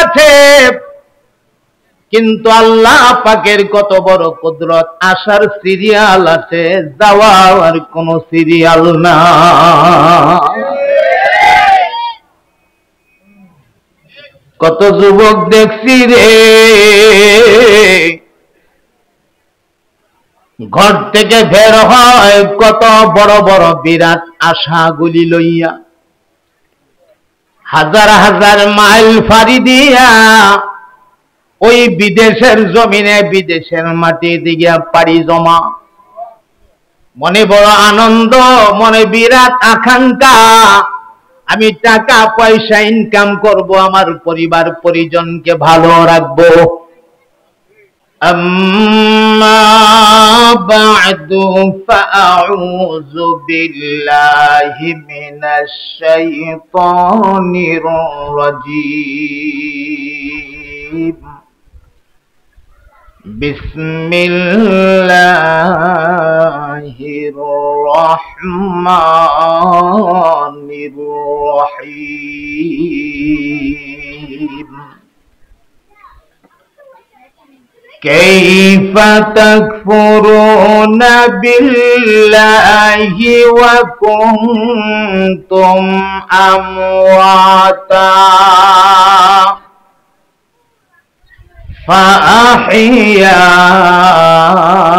আছে, কিন্তু আল্লাহ পাকের কত বড় কুদরত, আসার সিরিয়াল আছে, যাওয়ার কোন সিরিয়াল না। কত যুবক দেখছি রে ঘর থেকে বের হয় কত বড় বড় বিরাট আশাগুলি লইয়া, হাজার হাজার মাইল ফাড়ি দিয়া ওই বিদেশের জমিনে বিদেশের মাটি দিকে পাড়ি জমা, মনে বড় আনন্দ, মনে বিরাট আকাঙ্ক্ষা, আমি টাকা পয়সা ইনকাম করব, আমার পরিবার পরিজনকে ভালো রাখবো। أما بعد فأعوذ بالله من الشيطان الرجيم بسم الله الرحمن الرحيم كيف تكفرون بالله وكنتم أمواتا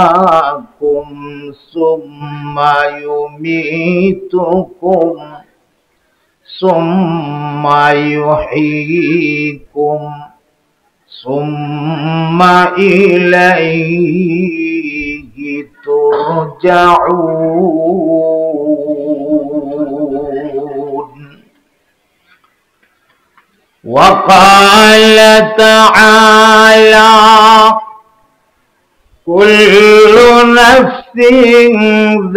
فأحياكم ثم يميتكم ثم يحييكم ثم إليه ترجعون. وقال تعالى كل نفس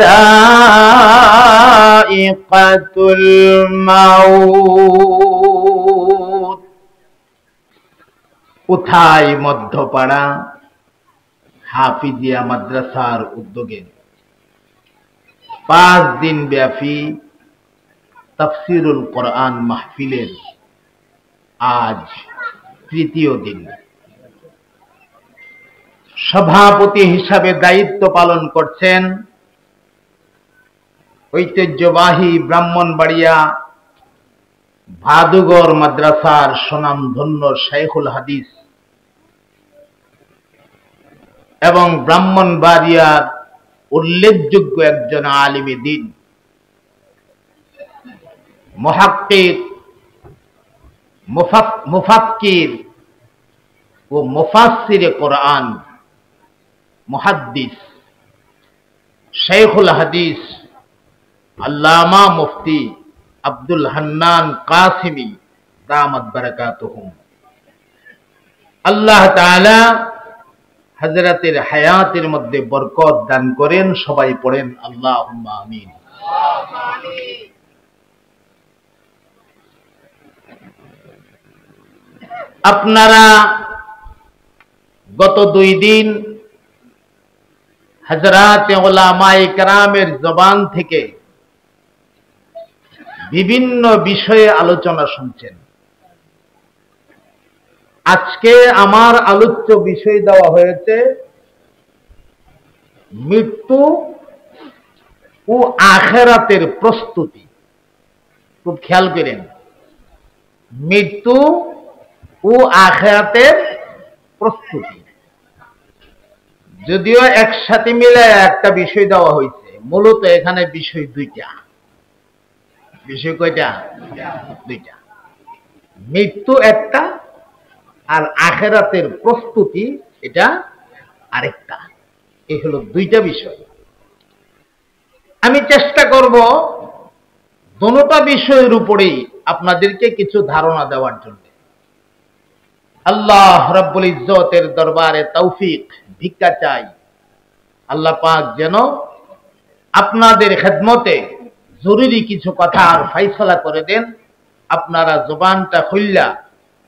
ذائقة الموت. কোথায় মধ্যপাড়া হাফিজিয়া মাদ্রাসার উদ্যোগে 5 দিন ব্যাপী তাফসীরুল কোরআন মাহফিলের আজ তৃতীয় দিন। সভাপতি হিসাবে দায়িত্ব পালন করছেন ঐতিহ্যবাহী ব্রাহ্মণবাড়িয়া ভাদুগর মাদ্রাসার সুনামধন্য শাইখুল হাদিস এবং ব্রাহ্মণবাড়িয়ার উল্লেখযোগ্য একজন আলিমে দ্বীন, মুহাক্কিক, মুফাক্কির ও মুফাসসিরে কোরআন, মুহাদ্দিস, শাইখুল হাদিস আল্লামা মুফতি আব্দুল হান্নান কাসিমি দামাত বারাকাতুহুম। আল্লাহ তাআলা হযরতের হায়াতের মধ্যে বরকত দান করেন। সবাই পড়েন আল্লাহুম্মা আমিন। আপনারা গত 2 দিন হযরতে উলামায়ে কেরামের জবান থেকে বিভিন্ন বিষয়ে আলোচনা শুনছেন। আজকে আমার আলোচ্য বিষয় দেওয়া হয়েছে মৃত্যু ও আখিরাতের প্রস্তুতি। খুব খেয়াল করেন, মৃত্যু ও আখিরাতের প্রস্তুতি। যদিও একসাথে মিলে একটা বিষয় দেওয়া হয়েছে, মূলত এখানে বিষয় 2টা। বিষয় কয়টা? 2টা। মৃত্যু একটা আর আখিরাতের প্রস্তুতি এটা আরেকটা। এই হলো 2টা বিষয়। আমি চেষ্টা করব দোনোটা বিষয়ের উপরেই আপনাদেরকে কিছু ধারণা দেওয়ার জন্য। আল্লাহ রাব্বুল ইজ্জতের দরবারে তৌফিক ভিক্ষা চাই, আল্লাহ পাক যেন আপনাদের খেদমতে জরুরি কিছু কথা আর ফয়সালা করে দেন। আপনারা জবানটা খুললা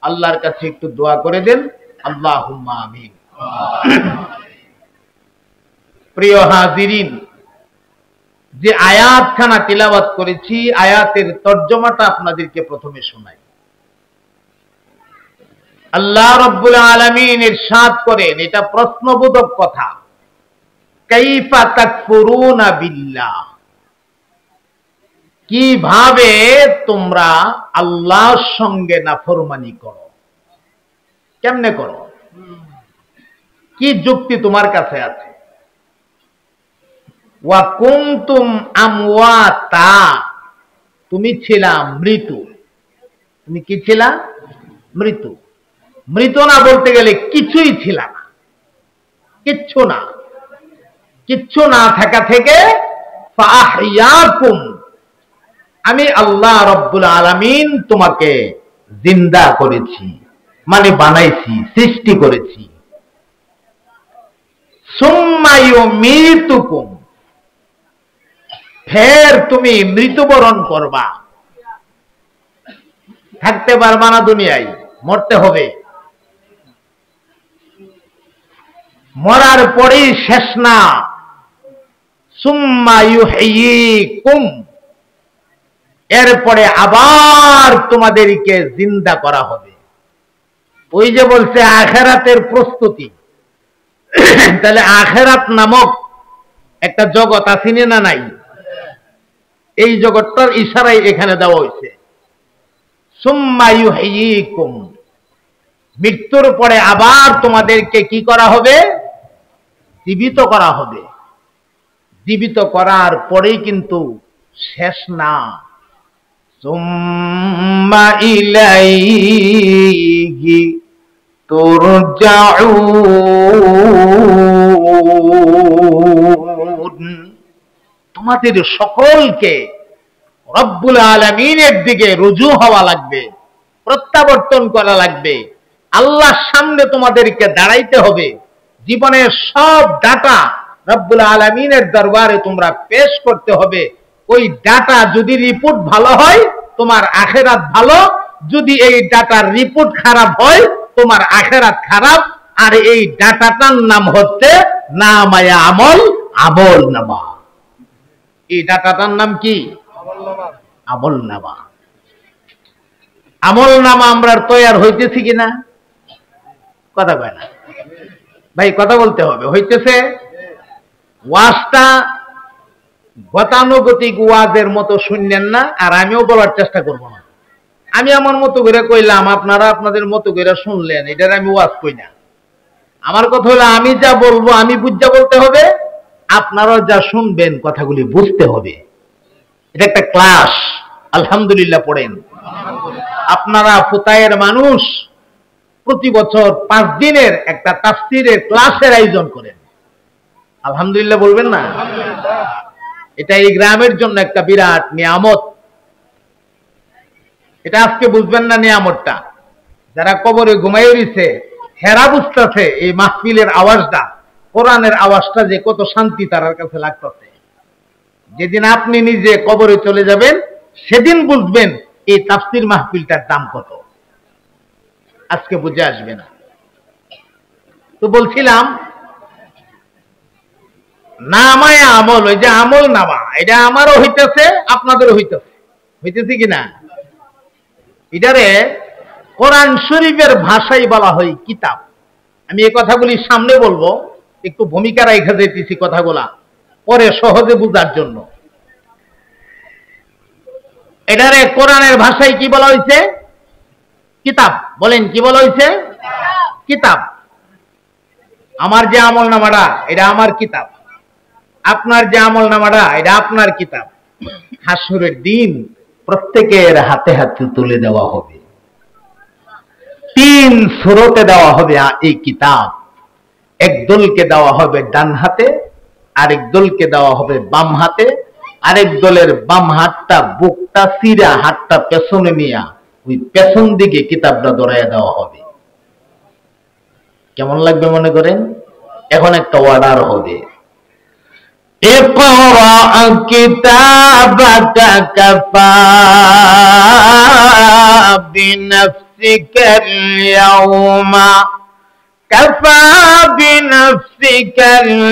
আল্লাহর কাছে একটু দোয়া করে দেন, আল্লাহুম্মা আমিন। প্রিয় হাজিরিন, যে আয়াতখানা তিলাওয়াত করেছি, আয়াতের তর্জমাটা আপনাদেরকে প্রথমে শোনাই। আল্লাহ রাব্বুল আলামিন ইরশাদ করেন, এটা প্রশ্নবোধক কথা, কাইফা তাকফুরুনা বিল্লাহ, কিভাবে তোমরা আল্লাহর সঙ্গে নাফরমানি করো, কেমনে করো, কি যুক্তি তোমার কাছে আছে? ওয়া কুনতুম আমওয়াতা, তুমি ছিলা মৃত্যু। তুমি কি ছিলা? মৃত্যু। মৃত না বলতে গেলে কিছুই ছিল না, কিচ্ছু না। কিচ্ছু না থাকা থেকে ফাহইয়াকুম, আমি আল্লাহ রাব্বুল আলামিন তোমাকে জিন্দা করেছি, মানে বানাইছি, সৃষ্টি করেছি। সুম্মা ইউমীতুকুম, ফের তুমি মৃত্যুবরণ করবা। থাকতে পারবা না দুনিয়ায়, মরতে হবে। মরার পরেই শেষ না। সুম্মা ইউহয়িকুম, এরপরে আবার তোমাদেরকে জিন্দা করা হবে। ওই যে বলছে আখিরাতের প্রস্তুতি, তাহলে আখিরাত নামক একটা জগৎ আছে না নাই? এই জগৎটার ইশারাই এখানে দেওয়া হয়েছে। সুম্মা ইউহয়িকুম, মৃত্যুর পরে আবার তোমাদেরকে কি করা হবে? জীবিত করা হবে। জীবিত করার পরেই কিন্তু শেষ না। সুম্মা ইলাইহি তুরজাউন, তোমাদের সকলকে রব্বুল আলামিনের দিকে রুজু হওয়া লাগবে, প্রত্যাবর্তন করা লাগবে। আল্লাহর সামনে তোমাদেরকে দাঁড়াইতে হবে। জীবনের সব ডাটা রব্বুল আলামিনের দরবারে তোমরা পেশ করতে হবে। ওই ডাটা যদি রিপোর্ট ভালো হয় তোমার আখিরাত ভালো, যদি এই ডাটার রিপোর্ট খারাপ হয় তোমার আখিরাত খারাপ। আর এই ডাটাটার নাম হচ্ছে নামায়ে আমল, আমল নামা। এই ডাটাটার নাম কি? আমল নামা। আমল নামা আমরা তৈরি হইতেছি কিনা? কথা কয় না ভাই, কথা বলতে হবে। হইতেছে। ওয়াজটা গতানুগতিক ওয়াজের মতো শুনলেন না, আর আমিও বলার চেষ্টা করব না। আমি আমার মতো করে কইলাম, আপনারা আপনাদের মতো করে শুনলেন, এটার আমি ওয়াজ কই না। আমার কথা হলো আমি যা বলবো আমি বুঝা বলতে হবে, আপনারাও যা শুনবেন কথাগুলি বুঝতে হবে। এটা একটা ক্লাস। আলহামদুলিল্লাহ পড়েন। আপনারা ফুতায়ের মানুষ, প্রতি বছর 5 দিনের একটা তাফসীরের ক্লাসের আয়োজন করেন। আলহামদুলিল্লাহ বলবেন না? এটা এই গ্রামের জন্য একটা বিরাট নিয়ামত। এটা আজকে বুঝবেন না নিয়ামতটা। যারা কবরে ঘুমাই রইছে হেরা বুঝতেছে এই মাহফিলের আওয়াজটা, কোরআনের আওয়াজটা যে কত শান্তি তার কাছে লাগতেছে। যেদিন আপনি নিজে কবরে চলে যাবেন সেদিন বুঝবেন এই তাফসীর মাহফিলটার দাম কত। আজকে বুঝে আসবে না। তো বলছিলাম নামায়ে আমল, ওই যে আমল নামা, এটা আমারও হইতেছে আপনাদেরও হইতেছে। হইতেছে কিনা? এটারে কোরআন শরীফের ভাষায় বলা হয় কিতাব। আমি এই কথাগুলি সামনে বলবো, একটু ভূমিকা রেখে দিতেছি কথাগুলা পরে সহজে বুঝার জন্য। এটারে কোরআনের ভাষায় কি বলা হয়েছে? কিতাব। বলেন কি বলা হয়েছে? কিতাব। আমার যে আমল নামাটা এটা আমার কিতাব, আপনার যে আমল নামাটা এটা আপনার কিতাব। হাসরের দিন প্রত্যেকের হাতে হাতে তুলে দেওয়া হবে। 3 সুরতে দেওয়া হবে এই কিতাব। এক দলকে দেওয়া হবে ডান হাতে, আরেক দলকে দেওয়া হবে বাম হাতে, আরেক দলের বাম হাতটা বুকটা চিরা হাতটা পেছনে নিয়ে ওই পেছন দিকে কিতাবটা ধরাইয়া দেওয়া হবে। কেমন লাগবে মনে করেন? এখন একটা অর্ডার হবে, ইকরা কিতাবাকা কাফা বিনফসিকাল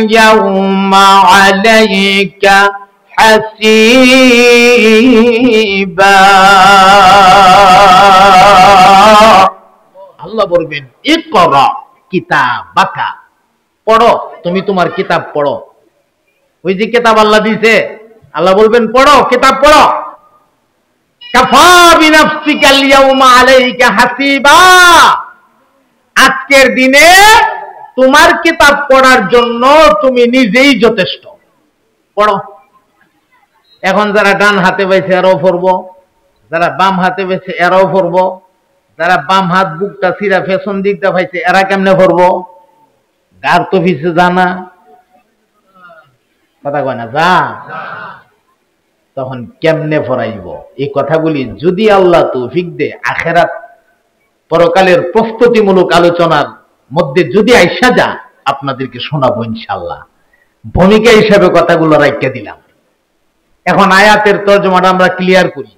ইয়াউমা আলাইকা হাসিবা। আল্লাহ আল্লাহ বলবেন ইকরা কিতাবাকা, পড়ো, তুমি তোমার কিতাব পড়ো। ওই যে কিতাব আল্লাহ দিয়েছে, আল্লাহ বলবেন পড়ো, কিতাব পড়ো। কাফা বিনাফসিকা আল-ইয়াউমা আলাইকা হাসিবা, আজকের দিনে তোমার কিতাব পড়ার জন্য তুমি নিজেই যথেষ্ট, পড়ো। এখন যারা ডান হাতে পাইছে এরাও পড়বো, যারা বাম হাতে পাইছে এরাও পড়বো, যারা বাম হাত বুকটা সিরা পেছন দিকটা পাইছে এরা কেমনে পড়বো? গার তো পিছে জানা কথা কয় না, যা তখন কেমনে পড়াইব? এই কথাগুলি যদি আল্লাহ তৌফিক দে আখিরাত পরকালের প্রস্তুতিমূলক আলোচনার মধ্যে যদি আইসা যা, আপনাদেরকে শোনাবো ইনশাআল্লাহ। ভূমিকা হিসাবে কথাগুলো রাখতে দিলাম। এখন আয়াতের তর্জমাটা আমরা ক্লিয়ার করি।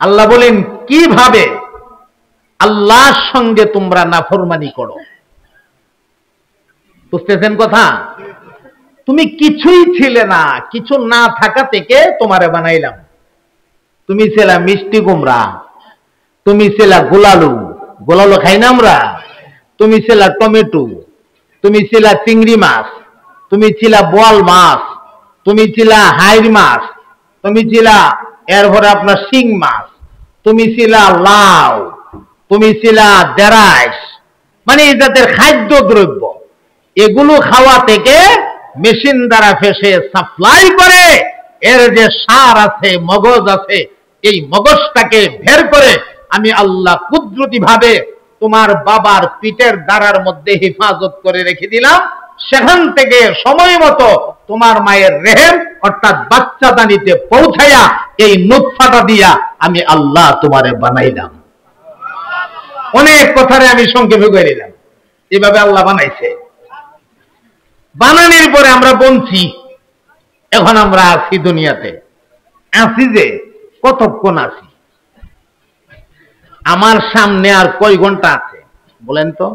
আল্লাহ বলেন কিভাবে আল্লাহর সঙ্গে তোমরা নাফরমানি করো। বুঝতেছেন কথা? তুমি কিছুই ছিলে না, কিছু না থাকা থেকে তোমারে বানাইলাম। তুমি ছিলা মিষ্টি কুমড়া, তুমি ছিলা গোলালু, গোলালু খাই না আমরা, তুমি ছিলা টমেটো, তুমি ছিলা চিংড়ি মাছ, তুমি ছিলা বোয়াল মাছ, তুমি ছিলা হাইর মাছ, তুমি ছিলা এরপরে আপনার শিং মাছ, তুমি ছিলা লাউ, তুমি ছিলা দেরাইস, মানে এই জাতের খাদ্য দ্রব্য। এগুলো খাওয়া থেকে মেশিন দ্বারা ফেসে সাপ্লাই করে এর যে সার আছে, মগজ আছে, এই মগজটাকে বের করে আমি আল্লাহ কুদরতি ভাবে তোমার বাবার পিঠের দ্বারার মধ্যে হেফাজত করে রেখে দিলাম। সেখান থেকে সময় মতো তোমার মায়ের রেহেম অর্থাৎ বাচ্চাদানিতে পৌঁছায়া এই নুতফাটা দিয়া আমি আল্লাহ তোমারে বানাইলাম। অনেক কথারে আমি সংক্ষেপে করে দিলাম। এভাবে আল্লাহ বানাইছে। বানানোর পরে আমরা বলছি এখন আমরা আছি দুনিয়াতে, আছি যে কতক্ষণ আছি? আমার সামনে আর কয় ঘন্টা আছে বলেন তো?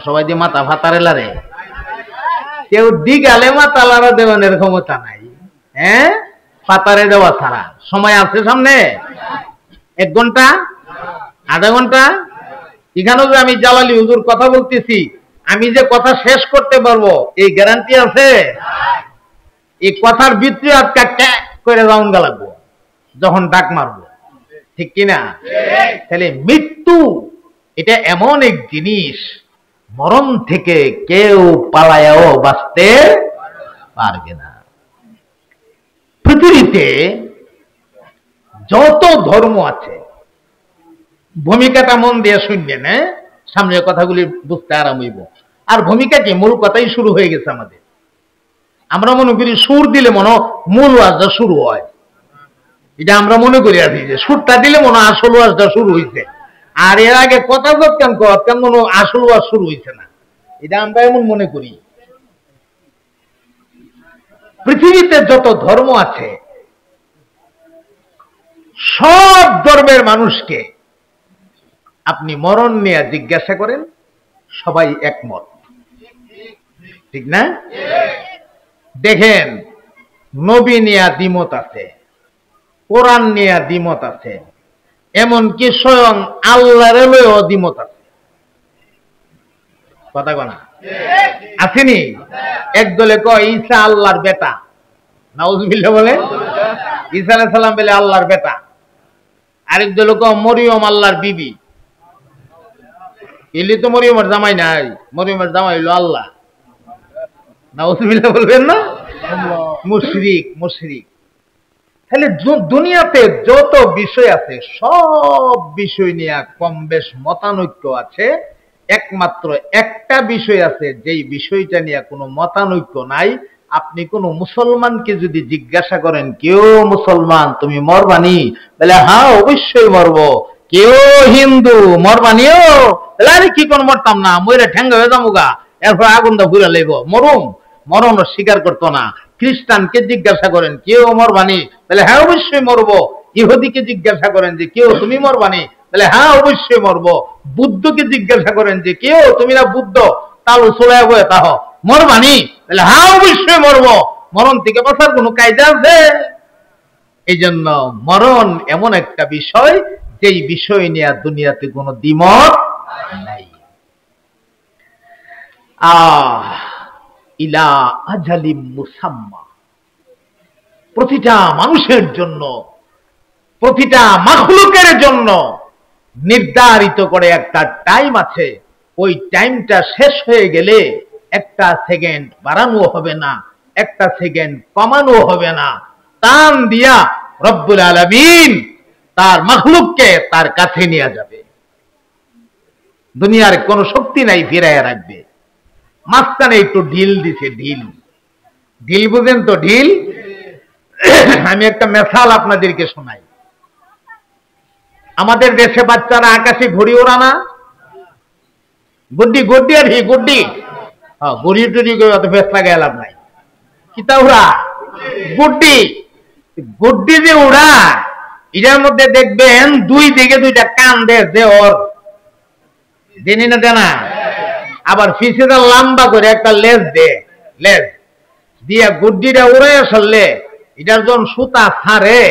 সবাই যে মাথা ফাতারে লারে, কেউ দিগালে মাথা লারা দেওয়ানের ক্ষমতা নাই। হ্যাঁ, ফাতারে দেওয়া ছাড়া সময় আছে সামনে? 1 ঘন্টা, আধা ঘন্টা? এখানেও যে আমি জালালি হুজুর কথা বলতেছি, আমি যে কথা শেষ করতে পারবো এই গ্যারান্টি আছে? এই কথার ভিতরে আটকা করে রাউন্ড লাগবো যখন ডাক মারবো, ঠিক কিনা? তাহলে মৃত্যু এটা এমন এক জিনিস, মরণ থেকে কেউ পালায়াও বাঁচতে পারবে না। পৃথিবীতে যত ধর্ম আছে, ভূমিকাটা মন দিয়ে শুনবেন, সামনের কথাগুলি বুঝতে আরাম হইব। আর ভূমিকা কি, মূল কথাই শুরু হয়ে গেছে আমাদের। আমরা মনে করি সুর দিলে মনে মূল ওয়াজটা শুরু হয়, এটা আমরা মনে করি আছি যে সুরটা দিলে মনে আসল ওয়াজটা শুরু হয়েছে। আর এর আগে কথা কেন মনে আসল ওয়াজ শুরু হয়েছে না, এটা আমরা এমন মনে করি। পৃথিবীতে যত ধর্ম আছে সব ধর্মের মানুষকে আপনি মরণ নিয়ে জিজ্ঞাসা করেন, সবাই একমত, ঠিক না? দেখেন, নবী নিয়ে দ্বিমত আছে, কোরআন নিয়ে দ্বিমত আছে, এমনকি স্বয়ং আল্লাহর লয়েও দ্বিমত আছে। কথা কনা আসেনি? একদলে কয় ঈসা আল্লাহর বেটা, নাউজুবিল্লাহ বলে, ঈসা আলাইহিস সালাম বলে আল্লাহর বেটা। আরেক দলে কয় মরিয়ম আল্লাহর বিবি, এলি তো মরিয়মের জামাই নাই, মরিয়মের জামাই হইল আল্লাহ। নাউজুবিল্লাহ বলবেন না? মুশরিক, মুশরিক। তাহলে দুনিয়াতে যত বিষয় আছে সব বিষয় নিয়ে কম বেশ মতানৈক্য আছে। একমাত্র একটা বিষয় আছে যেই বিষয়টা নিয়ে কোনো মতানৈক্য নাই। আপনি কোন মুসলমানকে যদি জিজ্ঞাসা করেন, কেউ মুসলমান তুমি মরবানি? বলে হ্যাঁ অবশ্যই মরবো। কেউ হিন্দু মরবানিও? আরে কি কোন মরতাম না, মরে ঠ্যাঙ্গা হয়ে যাবো, এরপর আগুনটা ঘুরে লেব, মরুম। মরণ স্বীকার করতো না। খ্রিস্টানকে জিজ্ঞাসা করেন কেউ মরবানি? তাহলে হ্যাঁ অবশ্যই মরবো। ইহুদিকে জিজ্ঞাসা করেন যে কেউ তুমি মরবানি? তাহলে হ্যাঁ অবশ্যই মরবো। বুদ্ধকে জিজ্ঞাসা করেন যে কেউ তুমি না বুদ্ধ তাহলে চলে বয়ে তাহ মরবানি? তাহলে হ্যাঁ অবশ্যই মরবো। মরণ থেকে বাঁচার কোনো কায়দা আছে? এই জন্য মরণ এমন একটা বিষয় যেই বিষয় নিয়ে দুনিয়াতে কোনো দ্বিমত নাই। ইলা আজালিম মুসাম্মা, প্রতিটা মানুষের জন্য, প্রতিটা মাখলুকের জন্য নির্ধারিত করে একটা টাইম আছে। ওই টাইমটা শেষ হয়ে গেলে একটা সেকেন্ড বাড়ানো হবে না, একটা সেকেন্ড কমানো হবে না। টান দিয়া রব্বুল আলামিন তার মাখলুককে তার কাছে নিয়ে যাবে। দুনিয়ার কোন শক্তি নাই ফিরাইয়া রাখবে। মাঝখানে একটু ঢিল দিছে, ঢিল, ঢিল বুঝেন তো? ঢিল, আমি একটা মেসাল আপনাদেরকে শোনাই। আমাদের দেশে বাচ্চারা আকাশে ঘুড়ি ওড়ানা, গুড্ডি গুড্ডি আর হি গুড্ডি, ঘুড়ি টুড়ি অত বেশ লাগাই লাভ নাই। কিতা উড়া? গুড্ডি। গুড্ডি যে উড়া, এটার মধ্যে দেখবেন দুই দিকে দুইটা কান দে ওর, জেনে না জানা, আবার ফিসেটা লম্বা করে একটা লেজ দে, লেজ দিয়া গুড্ডিটা উড়ে আসলে এটার যখন সুতা ছাড়ে,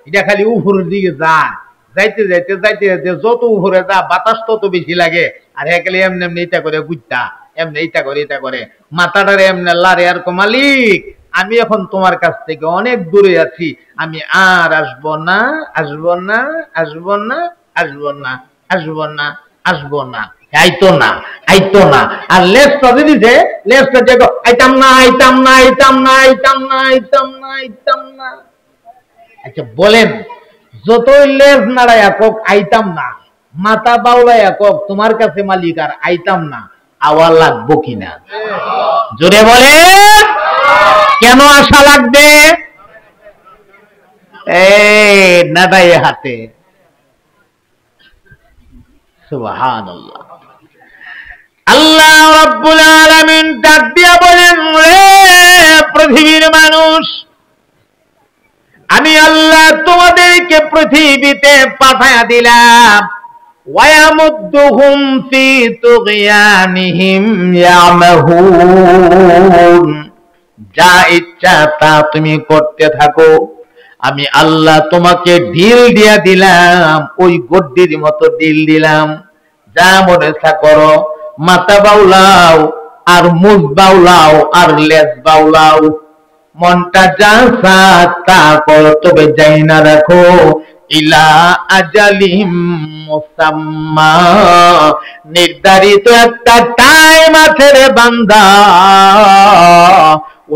এটা খালি উপরের দিকে যায়, যাইতে যাইতে যাইতে যাইতে যত উপরে যা বাতাস তত বেশি লাগে। আর খালি এমনি এমনি এটা করে গুড্ডা, এমনি এটা করে এটা করে মাথাটারে এমনি লারে। আর মালিক, আমি এখন তোমার কাছ থেকে অনেক দূরে আছি, আমি আর আসবো না, আসবো না, আসবো না, আসবো না, আসবো না, আসবো না, আইতো না, আইতো না। আর লেজটা দিছে, লেজটা দেখো, আইতাম না, আইতাম না, আইতাম না, আইতাম না, আইতাম না, আইতাম না। আচ্ছা বলেন, যতই লেজ নাড়াইয়া কক আইতাম না, মাথা বাউলাইয়া কক তোমার কাছে মালিক আর আইতাম না, আওয়াজ লাগবো কিনা? জোরে বলে। কেন আশা লাগবে? নাড়াই হাতে। সুবহানাল্লাহ। আল্লাহ রাব্বুল আলামিন ডাক দিয়া বলেন, রে পৃথিবীর মানুষ, আমি আল্লাহ তোমাদেরকে পৃথিবীতে পাঠায়া দিলাম। ওয়ায়ামুদ্দুহুম ফি তুগয়ানিহিম ইয়ামাহুন, যা ইচ্ছা তা তুমি করতে থাকো। আমি আল্লাহ তোমাকে ঢিল দিয়া দিলাম, ওই গড্ডির মতো ঢিল দিলাম, যা মনে তা করো। মাথা বাউলাও আর মুখ বাউলাও আর লেজ বাউলাও, মনটা যা তা করো, তবে যাই না রাখো ইলা আজালিম মুসাম্মা, নির্ধারিত একটা টাইম আছে রে বান্দা।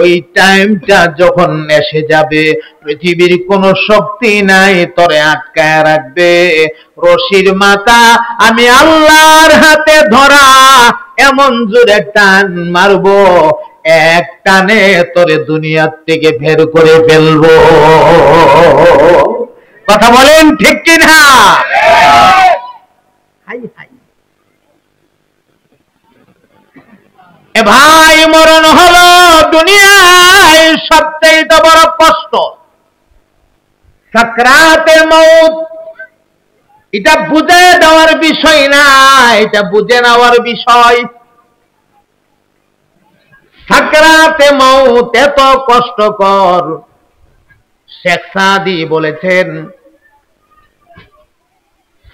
ওই টাইমটা যখন এসে যাবে, পৃথিবীর কোনো শক্তি নাই তোরে আটকায় রাখবে। রশির মাথা আমি আল্লাহর হাতে ধরা, এমন জোরে টান মারবো, এক টানে তোরে দুনিয়ার থেকে বের করে ফেলবো। কথা বলেন ঠিক কিনা? High high. এ ভাই, মরণ হলো দুনিয়ায় সবচেয়ে বড় কষ্ট। সাকরাতে মউত, এটা বুঝে দেওয়ার বিষয় না, এটা বুঝে নেওয়ার বিষয়। সাকরাতে মউত এত কষ্টকর। শেখ সাদি বলেছেন,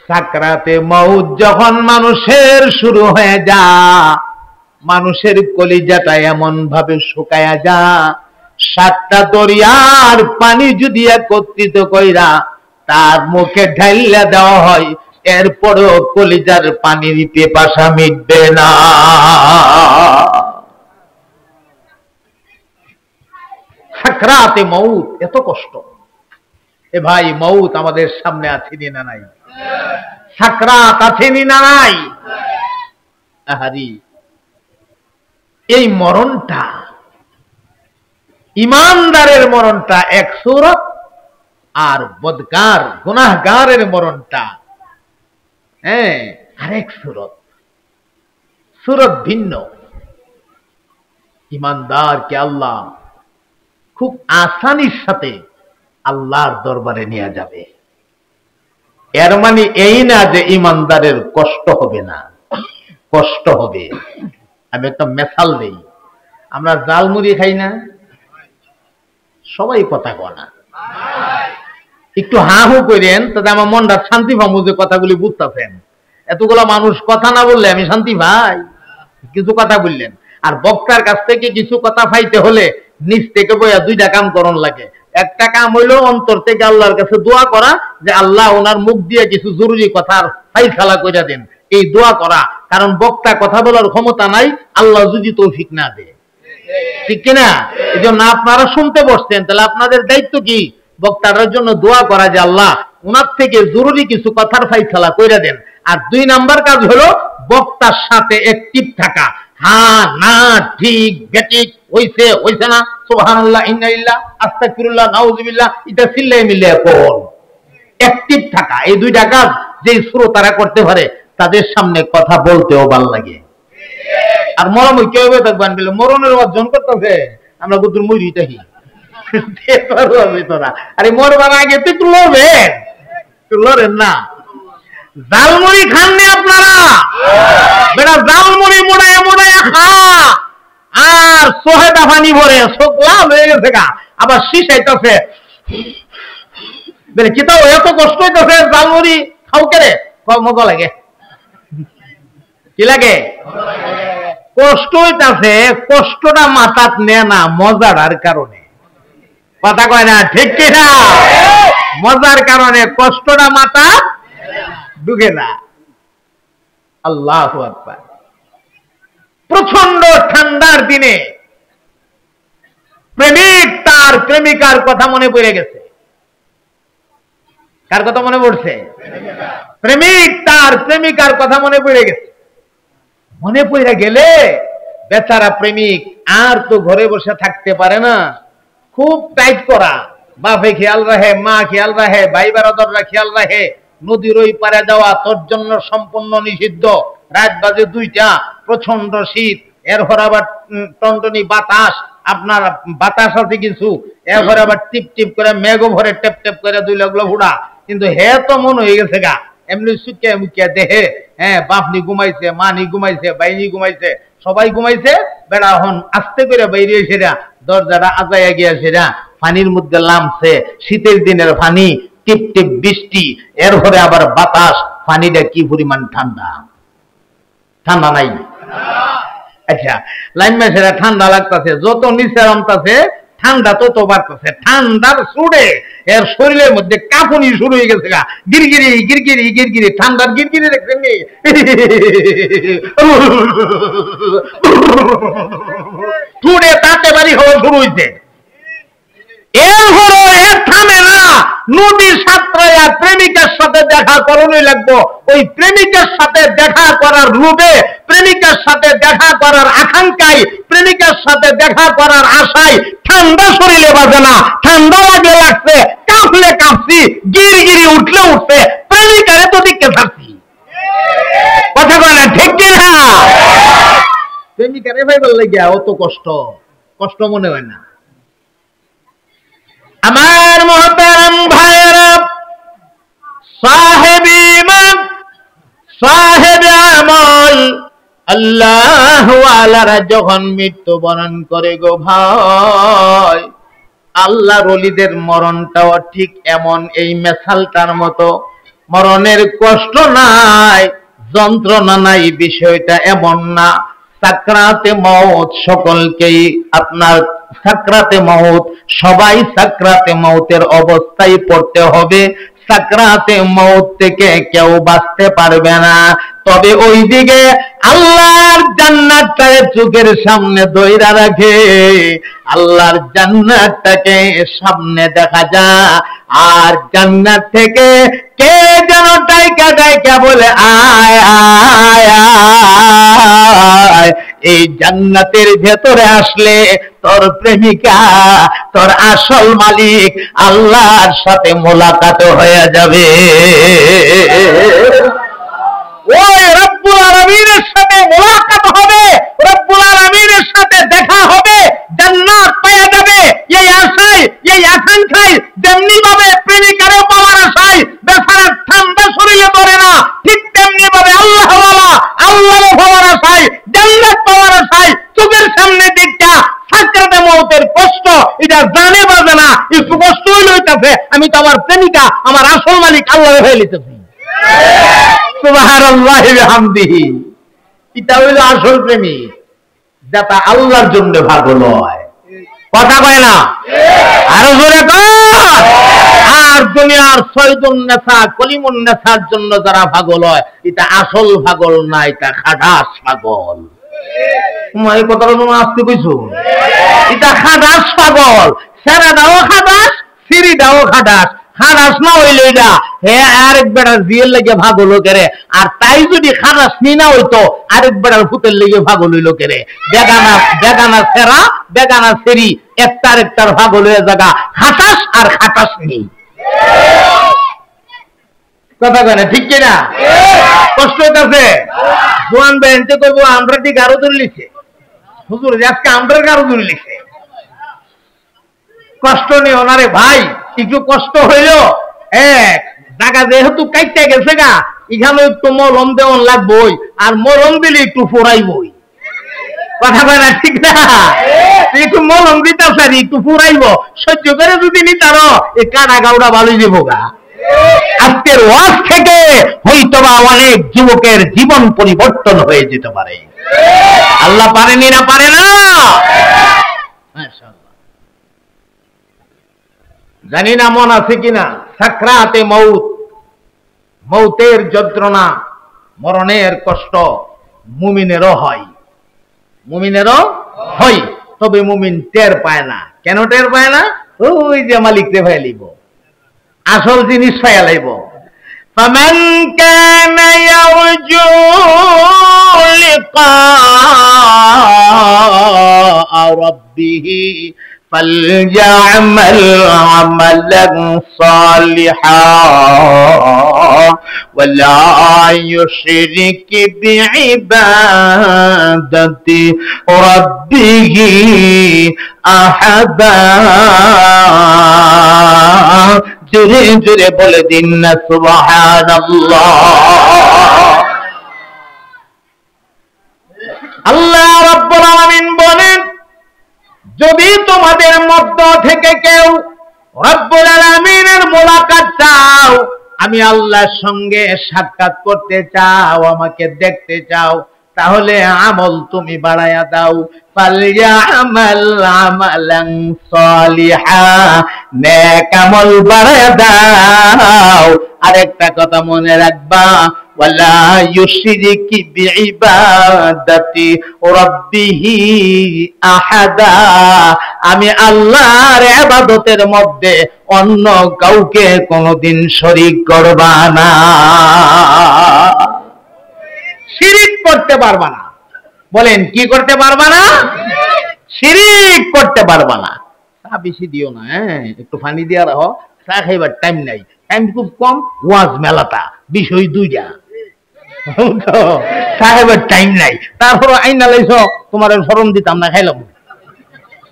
সাকরাতে মউত যখন মানুষের শুরু হয়ে যায়, মানুষের কলিজাটা এমন ভাবে শুকায়া যা, 7টা দরিয়ার পানি যদি একত্রিত কইরা তার মুখে ঢাইলা দেওয়া হয়, এরপরেও কলিজার পানির পিপাসা মিটবে না। সাকরাতে মউত এত কষ্ট। এ ভাই, মউত আমাদের সামনে আছে নি না নাই? সাকরাত আছে নি না নাই? আহারি, এই মরণটা, ইমানদারের মরণটা এক সূরত, আর বদকার গুনাহগারের মরণটা আরেক সূরত, সূরত ভিন্ন। ইমানদারকে আল্লাহ খুব আসানির সাথে আল্লাহর দরবারে নিয়ে যাবে। এর মানে এই না যে ইমানদারের কষ্ট হবে না, কষ্ট হবে। আমি একটা মেসাল দেই, আমরা জালমুড়ি খাই না? সবাই কথা কয় না। একটু হা হু করেন, তাতে আমার মনটা শান্তি পাবো যে কথাগুলি বুঝতেছেন। এতগুলা মানুষ কথা না বললে আমি শান্তি পাই? কিছু কথা বললেন। আর বক্তার কাছ থেকে কিছু কথা পাইতে হলে নিজ থেকে বইয়া দুইটা কাম করণ লাগে। একটা কাম হইলো অন্তর থেকে আল্লাহর কাছে দোয়া করা, যে আল্লাহ ওনার মুখ দিয়ে কিছু জরুরি কথার ফাইসালা কইরা দেন, এই দোয়া করা। কারণ বক্তা কথা বলার ক্ষমতা নাই আল্লাহ যদি তৌফিক না দেয়, ঠিক কিনা? এই জন্য আপনারা শুনতে বসছেন, তাহলে আপনাদের দায়িত্ব কি? বক্তার জন্য দোয়া করা, যে আল্লাহ ওনার থেকে জরুরি কিছু কথার ফাইসালা কইরা দেন। আর 2 নাম্বার কাজ হলো বক্তার সাথে অ্যাক্টিভ থাকা। হ্যাঁ না ঠিক বেঠিক হইছে হইছে না, সুবহানাল্লাহ ইন্না লিল্লাহি আস্তাগফিরুল্লাহ নাউযুবিল্লাহ, এটা চিল্লাই মিল্লাই কোন অ্যাক্টিভ থাকা। এই 2টা কাজ যেই শ্রোতারা করতে পারে তাদের সামনে কথা বলতেও ভালো লাগে। আর মরম কেউ থাকবেন বলে মরণের অর্জন করতেছে, আমরা গুদুর মরিটাই তোরা। আরে মরবার আগে তুই একটু লড়বেন, তুই লড়েন না। জালমুড়ি খাননি আপনারা? বেটা জালমুড়ি মোড়ায় মোড়ায় খা, আর সোহেদা পানি ভরে চোখ লাল হয়ে গেছে গা, আবার শিশাইতেছে। বলে কি তাও এত কষ্ট হইতেছে জালমুড়ি খাও কেরে? মজা লাগে। কি লাগে? কষ্ট হইতেছে, কষ্টটা মাথাত নেয় না মজার কারণে। কথা কয় না, ঠিক কিনা? মজার কারণে কষ্টটা মাথা ঢুকে না। আল্লাহু আকবার। প্রচন্ড ঠান্ডার দিনে প্রেমিক তার প্রেমিকার কথা মনে পড়ে গেছে। কার কথা মনে পড়ছে? প্রেমিক তার প্রেমিকার কথা মনে পড়ে গেছে। মনে পড়ে গেলে বেচারা প্রেমিক আর তো ঘরে বসে থাকতে পারে না, খুব টাইট করা। বাপে খেয়াল রাখে, মা খেয়াল রাখে, ভাই বারাদররা খেয়াল রাখে। নদীর ওই পারে যাওয়া তোর জন্য সম্পূর্ণ নিষিদ্ধ। রাত বাজে 2টা, প্রচন্ড শীত, এরপর আবার টনটনি বাতাস, আপনার বাতাস আছে কিছু, এরপর আবার টিপ টিপ করে মেঘ ভরে টেপ টেপ করে 2 লাগলো ফুড়া। কিন্তু হে তো মন হয়ে গেছে গা এমনি সুকে মুখিয়া দেহে, হ্যাঁ বাপনি ঘুমাইছে, মানি ঘুমাইছে, বাইনি ঘুমাইছে, সবাই ঘুমাইছে। বেড়া হন আস্তে করে বাইরে এসেরা দরজাটা আজাইয়া গিয়েছেরা, পানির মধ্যে নামছে। শীতের দিনের পানি, টিপ টিপ বৃষ্টি, এরপরে আবার বাতাস। পানিটা কি পরিমাণ ঠান্ডা! ঠান্ডা নাই? আচ্ছা, লাইন মেসেরা ঠান্ডা লাগতেছে, যত নিচে নামতেছে ঠান্ডা তত বাড়তেছে। ঠান্ডার সুরে এর শরীরের মধ্যে কাঁপুনি শুরু হয়ে গেছে গা, গিরগিরি গিরগিরি গিরগিরি। ঠান্ডার গিরগিরি দেখছেন নি? ঠুড়ে তাতে বাড়ি হওয়া শুরু হয়েছে। এরপরও এর থামে না। নদীর সাঁতরাইয়া প্রেমিকার সাথে দেখা করণই লাগবো। ওই প্রেমিকার সাথে দেখা করার লোভে, প্রেমিকার সাথে দেখা করার আকাঙ্ক্ষায়, প্রেমিকার সাথে দেখা করার আশায় ঠান্ডা শরীরে বাজে না, ঠান্ডা লাগে লাগছে, কাঁপলে কাঁপছি, গিরগিরি উঠলে উঠছে, প্রেমিকারে তো দিকে থাকছি। কথা বলে না, ঠিক কিনা? প্রেমিকারে ভাই বললে গিয়া অত কষ্ট, কষ্ট মনে হয় না। আমার মোহতারাম ভাইয়েরা, সাহেব ঈমান, সাহেব আমল, আল্লাহ ওয়ালারা যখন মৃত্যুবরণ করে গো ভাই, আল্লাহর ওলিদের মরণটাও ঠিক এমন, এই মেসালটার মতো। মরণের কষ্ট নাই, যন্ত্রণা নাই, বিষয়টা এমন না। সাকরাতে মউত সকলকেই, আপনার সাকরাতে মউত, সবাই সাকরাতে মউতের অবস্থায় পড়তে হবে। সাকরাতে মউত থেকে কেউ বাঁচতে পারবে না। তবে ওই দিকে আল্লাহর জান্নাতটাকে চোখের সামনে ধইরা রাখে, আল্লাহর জান্নাতটাকে সামনে দেখা যায়। আর জান্নাত থেকে কে যেন ডাইকা ডাইকা বলে আয় আয় আয়। এই জান্নাতের ভেতরে আসলে তোর প্রেমিকা, তোর আসল মালিক আল্লাহর সাথে মোলাকাত হয়ে যাবে। ওই রব্বুল আলামিনের সাথে মোলাকাত হবে, রব্বুল আলামিনের সাথে দেখা হবে, জান্নাত পেয়ে যাবে। এই আশায়, এই আকাঙ্ক্ষায় যেমনি ভাবে প্রেমিকারে পাওয়ার আশায় বেচারা ঠান্ডা শরীরে ধরে না, ঠিক তেমনি ভাবে আল্লাহ ওয়ালা আল্লাহর পাওয়ার আশায়, জান্নাত পাওয়ার আশায় চোখের সামনে দিকটা সাকরাতে মউতের কষ্ট, এটা জানে বাজে না। একটু কষ্ট হইলে হইতাছে, আমি তো আমার প্রেমিকা আল্লাহরে ফেলিতেছি। সুবহানাল্লাহি ওয়া বিহামদিহি। এটা হইল আসল প্রেমিক, যেটা আল্লাহর জন্য পাগল হয়। কথা কয় না? আরো জোরে কয়। আর দুনিয়ার সৈয়দুন নেসা কলিমুন নেসার জন্য যারা পাগল হয়, এটা আসল পাগল না, এটা খাটাস পাগল। এই কথাটা তুমি আসতে কইছো? এটা খাটাস পাগল। সেরাটাও খাটাস, সিঁড়িটাও খাটাস। খাটাস না হইলে এটা আরেক বেড়ার বিয়ের লেগে পাগল করে, আর তাই যদি খাটাস নি না হইতো আরেক বেড়ার ভূতের লেগে পাগল হইল করে। বেগানা বেগানা সেরা বেগানা সেরি একটার একটার পাগল হয়ে জায়গা খাটাস আর খাটাস নেই। কথা কেন ঠিক কিনা? কষ্ট হইতেছে। জোয়ান বেঞ্চে করবো আমরা ঠিক আরো ধরে লিখছে হুজুর, আজকে আমরা আরো ধরে লিখছে। কষ্ট নেই ওনারে ভাই, একটু কষ্ট হইল। এক টাকা যেহেতু কাইতে গেছে গা, এখানে একটু মলম দেওয়ান লাগবই, আর মলম দিলে একটু ফোরাইবই। কথা কয় না ঠিক না? একটু মলম দিতে পারি, একটু ফুরাইব, সহ্য করে যদি নি তার এই কাটা গাউডা ভালোই দেব গা। আজকের ওয়াজ থেকে হয়তোবা অনেক যুবকের জীবন পরিবর্তন হয়ে যেতে পারে। আল্লাহ পারেনি না পারে না? জানি না মন আছে কিনা, সাকরাতে মউত, মৌতের যন্ত্রণা, মরণের কষ্ট মুমিনেরও হয়, মুমিনেরও হয়। তবে মুমিন টের পায় না। কেন টের পায় না? ওই যে মালিক রে ভাই লিব, আসল জিনিস পাইয়া লাইব। فمن كان يرجو لقاء ربه فليعمل عملا صالحا ولا يشرك بعبادة ربه أحدا। জোরে জোরে বলে দিন না সুবহানাল্লাহ। আল্লাহ রাব্বুল আলামিন বলেন, যদি তোমাদের মধ্য থেকে কেউ রব্বুল আলামিনের মুলাকাত চাও, আমি আল্লাহর সঙ্গে সাক্ষাৎ করতে চাও, আমাকে দেখতে চাও, তাহলে আমল তুমি বাড়ায়া দাও। ফালইয়ামাল আমালান সালিহা, নেক আমল বাড়ায়া দাও। আরেকটা কথা মনে রাখবা, ওয়ালা ইউশরিকি বিইবাদাতি রাব্বিহি আহাদা, আমি আল্লাহর ইবাদতের মধ্যে অন্য কাউকে কোনোদিন শরীক করবা না। শিরিক করতে পারবা না। বলেন কি করতে পারবা না? শিরিক করতে পারবা না। চা বেশি দিও না, একটু পানি দিয়া রাখো। চা খাইবার টাইম নাই, টাইম খুব কম। ওয়াজ মেলাটা বিষয় দুইটা, চা খাইবার টাইম নাই। তারপর আইনা লাইছ, তোমার শরম দিতাম না, খাইলাম।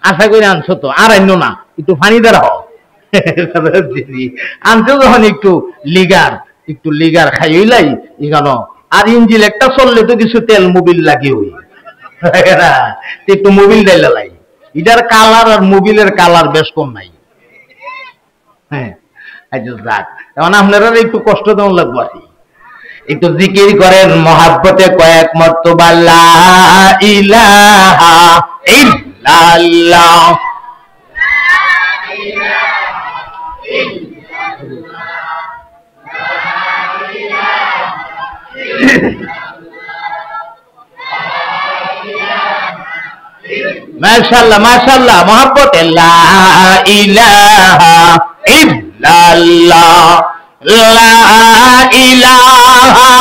আশা করে আনছো তো, আর আইনো না, একটু পানি দিয়ে রাখো। আনছো যখন একটু লিগার খাইলাই এখানো। আর ইঞ্জিল একটা চললে তো কিছু তেল মোবিল লাগে, ওই একটু মোবিল ডাইলা লাই। এটার কালার আর মোবিলের কালার বেশ কম নাই। হ্যাঁ, যাক, এখন আপনারা একটু কষ্ট দেওয়া লাগবো আর কি। একটু জিকির করেন মহাব্বতে কয়েক মর্তবা লা ইলাহা ইল্লাল্লাহ। মাশাআল্লাহ মাশাআল্লাহ, মহব্বতে লা ইলাহা ইল্লাল্লাহ, লা ইলাহা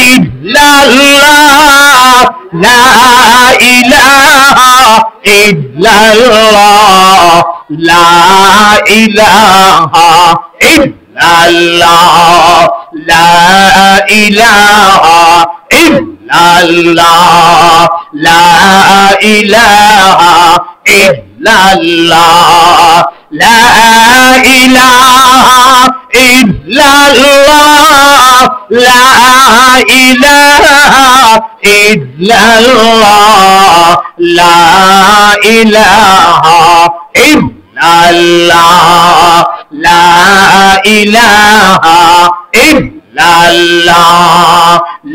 ইল্লাল্লাহ, লা ইলাহা ইল্লাল্লাহ, লা ইলাহা ইল্লাল্লাহ, লা ইলাহা ইল্লাল্লাহ, লা ইলাহা ইল্লাল্লাহ, লা ইলাহা ইল্লাল্লাহ, লা ইলাহা ইল্লাল্লাহ, লা ইলাহা ইল্লাল্লাহ লা ইলাহা ইল্লাল্লাহ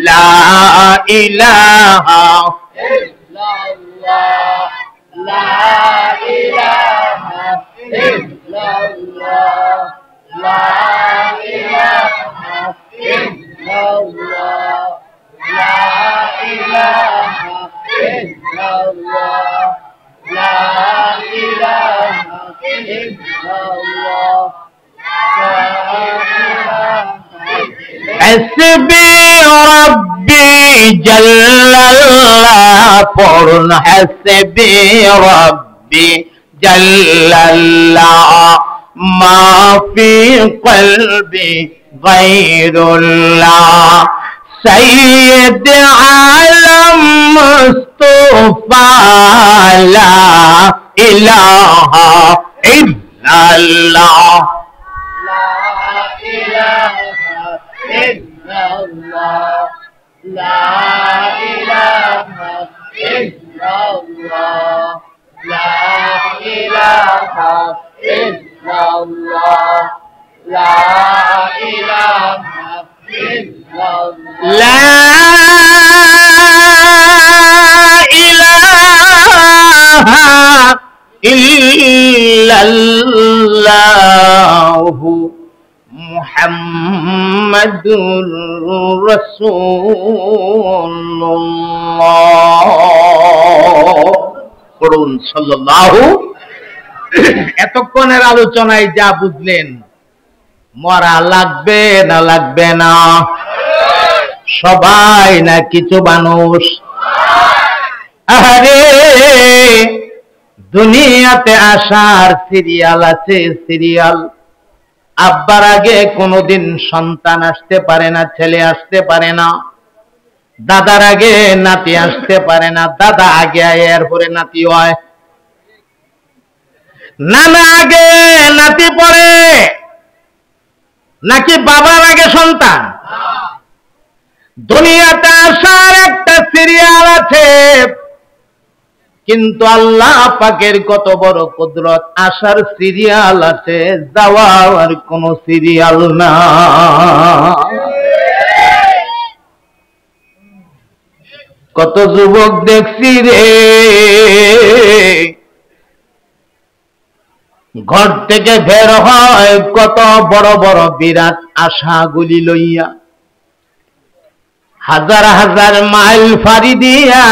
লা ইলাহা ইল্লাল্লাহ লা ইলাহা ইল্লাল্লাহ লা ইলাহা ইল্লাল্লাহ লা ইলাহা ইল্লাল্লাহ লা ইলাহা ইল্লাল্লাহ حسبي ربي جل الله পড়ুন حسبي ربي جل الله ما في قلبي غير الله سيد عالم مصطفى لا إله إلا الله لا إله إلا الله لا إله إلا الله لا إله إلا الله لا إله إلا الله لا إله إلا الله محمد رسول الله পড়ুন সাল্লাল্লাহু। এতক্ষণের আলোচনায় যা বুঝলেন, মরা লাগবে না লাগবে না? সবাই না কিছু মানুষ? আরে দুনিয়াতে আসার সিরিয়াল আছে, সিরিয়াল। আব্বার আগে কোনোদিন সন্তান আসতে পারে না, ছেলে আসতে পারে না। দাদার আগে নাতি আসতে পারে না, দাদা আগে আয়, এরপরে নাতি হয়। নানা আগে নাতি পড়ে, নাকি বাবার আগে সন্তান? দুনিয়াতে আসার একটা সিরিয়াল আছে, কিন্তু আল্লাহ পাকের কত বড় কুদরত, আসার সিরিয়াল আছে, যাওয়ার কোন সিরিয়াল না। কত যুবক দেখছি রে, ঘর থেকে বের হয় কত বড় বড় বিরাট আশাগুলি লইয়া, হাজার হাজার মাইল ফাড়ি দিয়া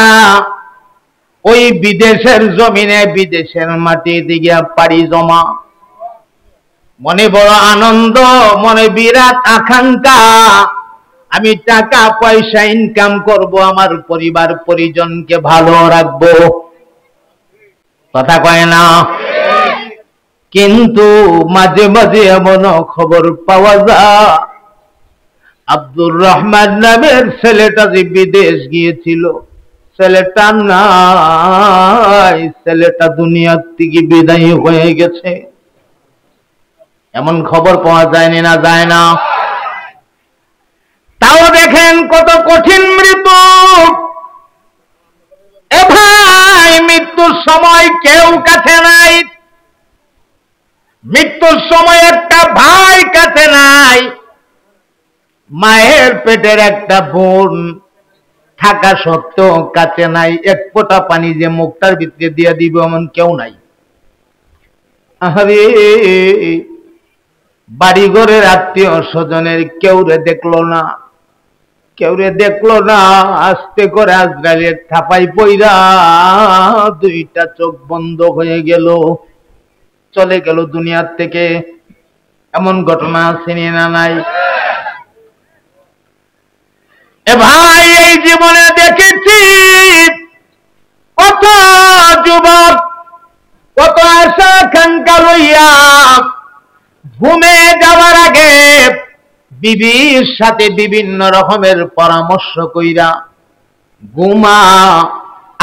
ওই বিদেশের জমিনে, বিদেশের মাটি দিকে পাড়ি জমা। মনে বড় আনন্দ, মনে বিরাট আকাঙ্ক্ষা, আমি টাকা পয়সা ইনকাম করব, আমার পরিবার পরিজনকে ভালো রাখবো। কথা কয় না? কিন্তু মাঝে মাঝে এমন খবর পাওয়া যায়, আব্দুর রহমান নামের ছেলেটা যে বিদেশ গিয়েছিল, ছেলেটা নাই, ছেলেটা দুনিয়ার থেকে বিদায় হয়ে গেছে। এমন খবর পাওয়া যায়নি না? যায় না? তাও দেখেন কত কঠিন মৃত্যু। এ ভাই, মৃত্যুর সময় কেউ কাছে নাই, মৃত্যুর সময় একটা ভাই কাছে নাই, মায়ের পেটের একটা বোন থাকা সত্ত্বেও কাছে নাই। এক ফোঁটা পানি যে মুখটার ভিতরে দিয়ে দিব এমন কেউ নাই। আরে বাড়ি ঘরের আত্মীয় স্বজনের কেউ রে দেখলো না, কেউ রে দেখলো না। আস্তে করে আজরাইলের থাপাই পইরা দুইটা চোখ বন্ধ হয়ে গেল, চলে গেল দুনিয়ার থেকে। এমন ঘটনা আছে না নাই? এ ভাই, এই জীবনে দেখেছি কত যুবক, কত আশা আকাঙ্ক্ষা লইয়া ঘুমে যাওয়ার আগে বিবির সাথে বিভিন্ন রকমের পরামর্শ কইরা ঘুমা,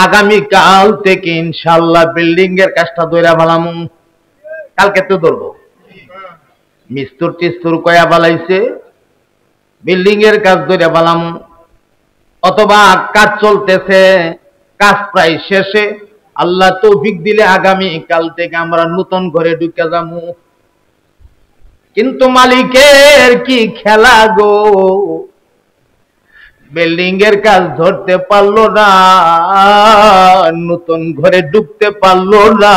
আগামীকাল থেকে ইনশাআল্লাহ বিল্ডিং এর কাজটা ধইরা ফেলামু। কালকে তো ধরবো, মিস্তুর টিস্তুর কয়া বালাইছে, বিল্ডিং এর কাজ ধইরা ফেলামু। অথবা কাজ চলতেছে, কাজ প্রায় শেষে, আল্লাহ তৌফিক দিলে আগামী কাল থেকে আমরা নতুন ঘরে ঢুকে যাবো। কিন্তু মালিকের কি খেলা গো, বিল্ডিং এর কাজ ধরতে পারলো না, নতুন ঘরে ঢুকতে পারলো না,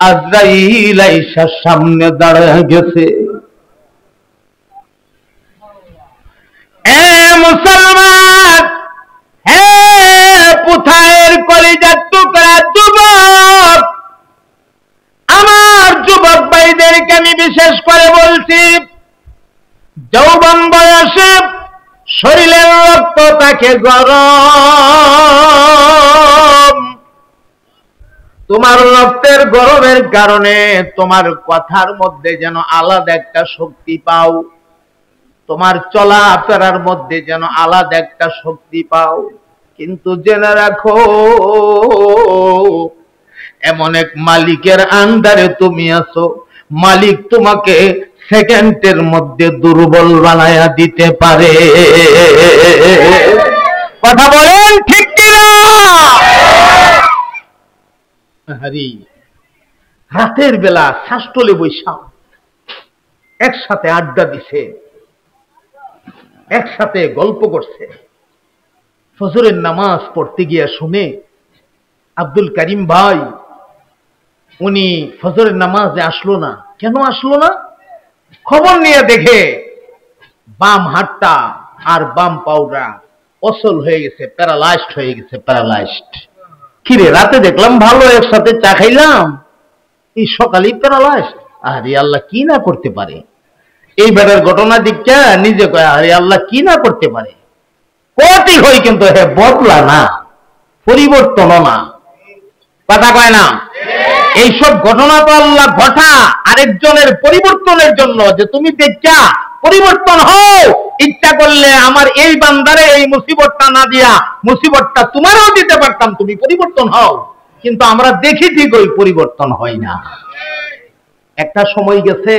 আজরাইল আইসা সামনে দাঁড়ায় গেছে। মুসলমান, হে পুথায়ের কলিজার টুকরা যুবক, আমার যুবক ভাইদেরকে আমি বিশেষ করে বলছি, যৌবন বয়সে শরীরের রক্ত থাকে গরম, তোমার রক্তের গরমের কারণে তোমার কথার মধ্যে যেন আলাদা একটা শক্তি পাও, তোমার চলাফেরার মধ্যে যেন আলাদা একটা শক্তি পাও। কিন্তু জেনে রাখো, এমন এক মালিকের আন্ডারে তুমি আছো, মালিক তোমাকে সেকেন্ডের মধ্যে দুর্বল বানায়া দিতে পারে। কথা বলেন ঠিক কিনা? হারি রাতের বেলা শাসটলে বৈশা একসাথে আড্ডা দিছে, একসাথে গল্প করছে। ফজরের নামাজ পড়তে গিয়া শুনে আব্দুল করিম ভাই উনি ফজরের নামাজে আসলো না। কেন আসলো না? খবর নিয়ে দেখে বাম হাতটা আর বাম পাউডা অচল হয়ে গেছে, প্যারালাইজড হয়ে গেছে, প্যারালাইজড। কিরে, রাতে দেখলাম ভালো, একসাথে চা খাইলাম, এই সকালেই প্যারালাইজড। আরে আল্লাহ কি না করতে পারে। এই বেড়ার ঘটনা দিকটা নিজে কয়, আরে আল্লাহ কি না করতে পারে। কতই হই কিন্তু হে বদলা না, পরিবর্তনও না। কথা কয় না? এইসব ঘটনা তো আল্লাহ ঘটা আরেকজনের পরিবর্তনের জন্য, যে তুমি দেখা পরিবর্তন হও। ইচ্ছা করলে আমার এই বান্দারে এই মুসিবতটা না দিয়া মুসিবতটা তোমারও দিতে পারতাম, তুমি পরিবর্তন হও। কিন্তু আমরা দেখি ঠিকই পরিবর্তন হয় না। একটা সময় গেছে,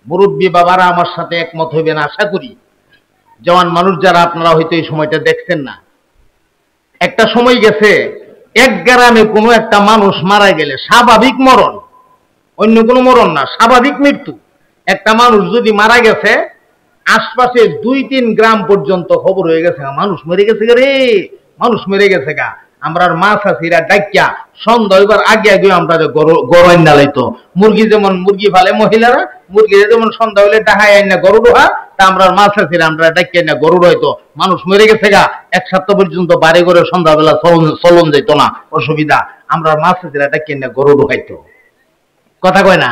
মুরব্বী বাবারা আমার সাথে একমত হইবেন আশা করি, জওয়ান মানুষ যারা আপনারা হয়তো এই সময়টা দেখছেন না। একটা সময় গেছে, এক গ্রামে কোনো একটা মানুষ মারা গেলে স্বাভাবিক মরণ, অন্য কোনো মরণ না, স্বাভাবিক মৃত্যু। একটা মানুষ যদি মারা গেছে, আশপাশে 2-3 গ্রাম পর্যন্ত খবর হয়ে গেছে, মানুষ মরে গেছে রে, মানুষ মরে গেছে গা। আমরা মা চাষিরা ডাকিয়া সন্ধ্যা হইবার আগে আগে আমরা গরু আইনা লাইতো। মুরগি যেমন মুরগি ফালে মহিলারা, মুরগি যেমন সন্ধ্যা হইলে ডাহাই আইনা গরু ডোহা, তা আমরা মা চাষিরা আমরা ডাকিয়া না গরু রইতো। মানুষ মরে গেছে গা, 1 সপ্তাহ পর্যন্ত বাড়ি করে সন্ধ্যাবেলা চলন যেত না, অসুবিধা। আমরা মা চাষিরা ডাকিয়া না গরু ঢোকাইতো। কথা কয় না?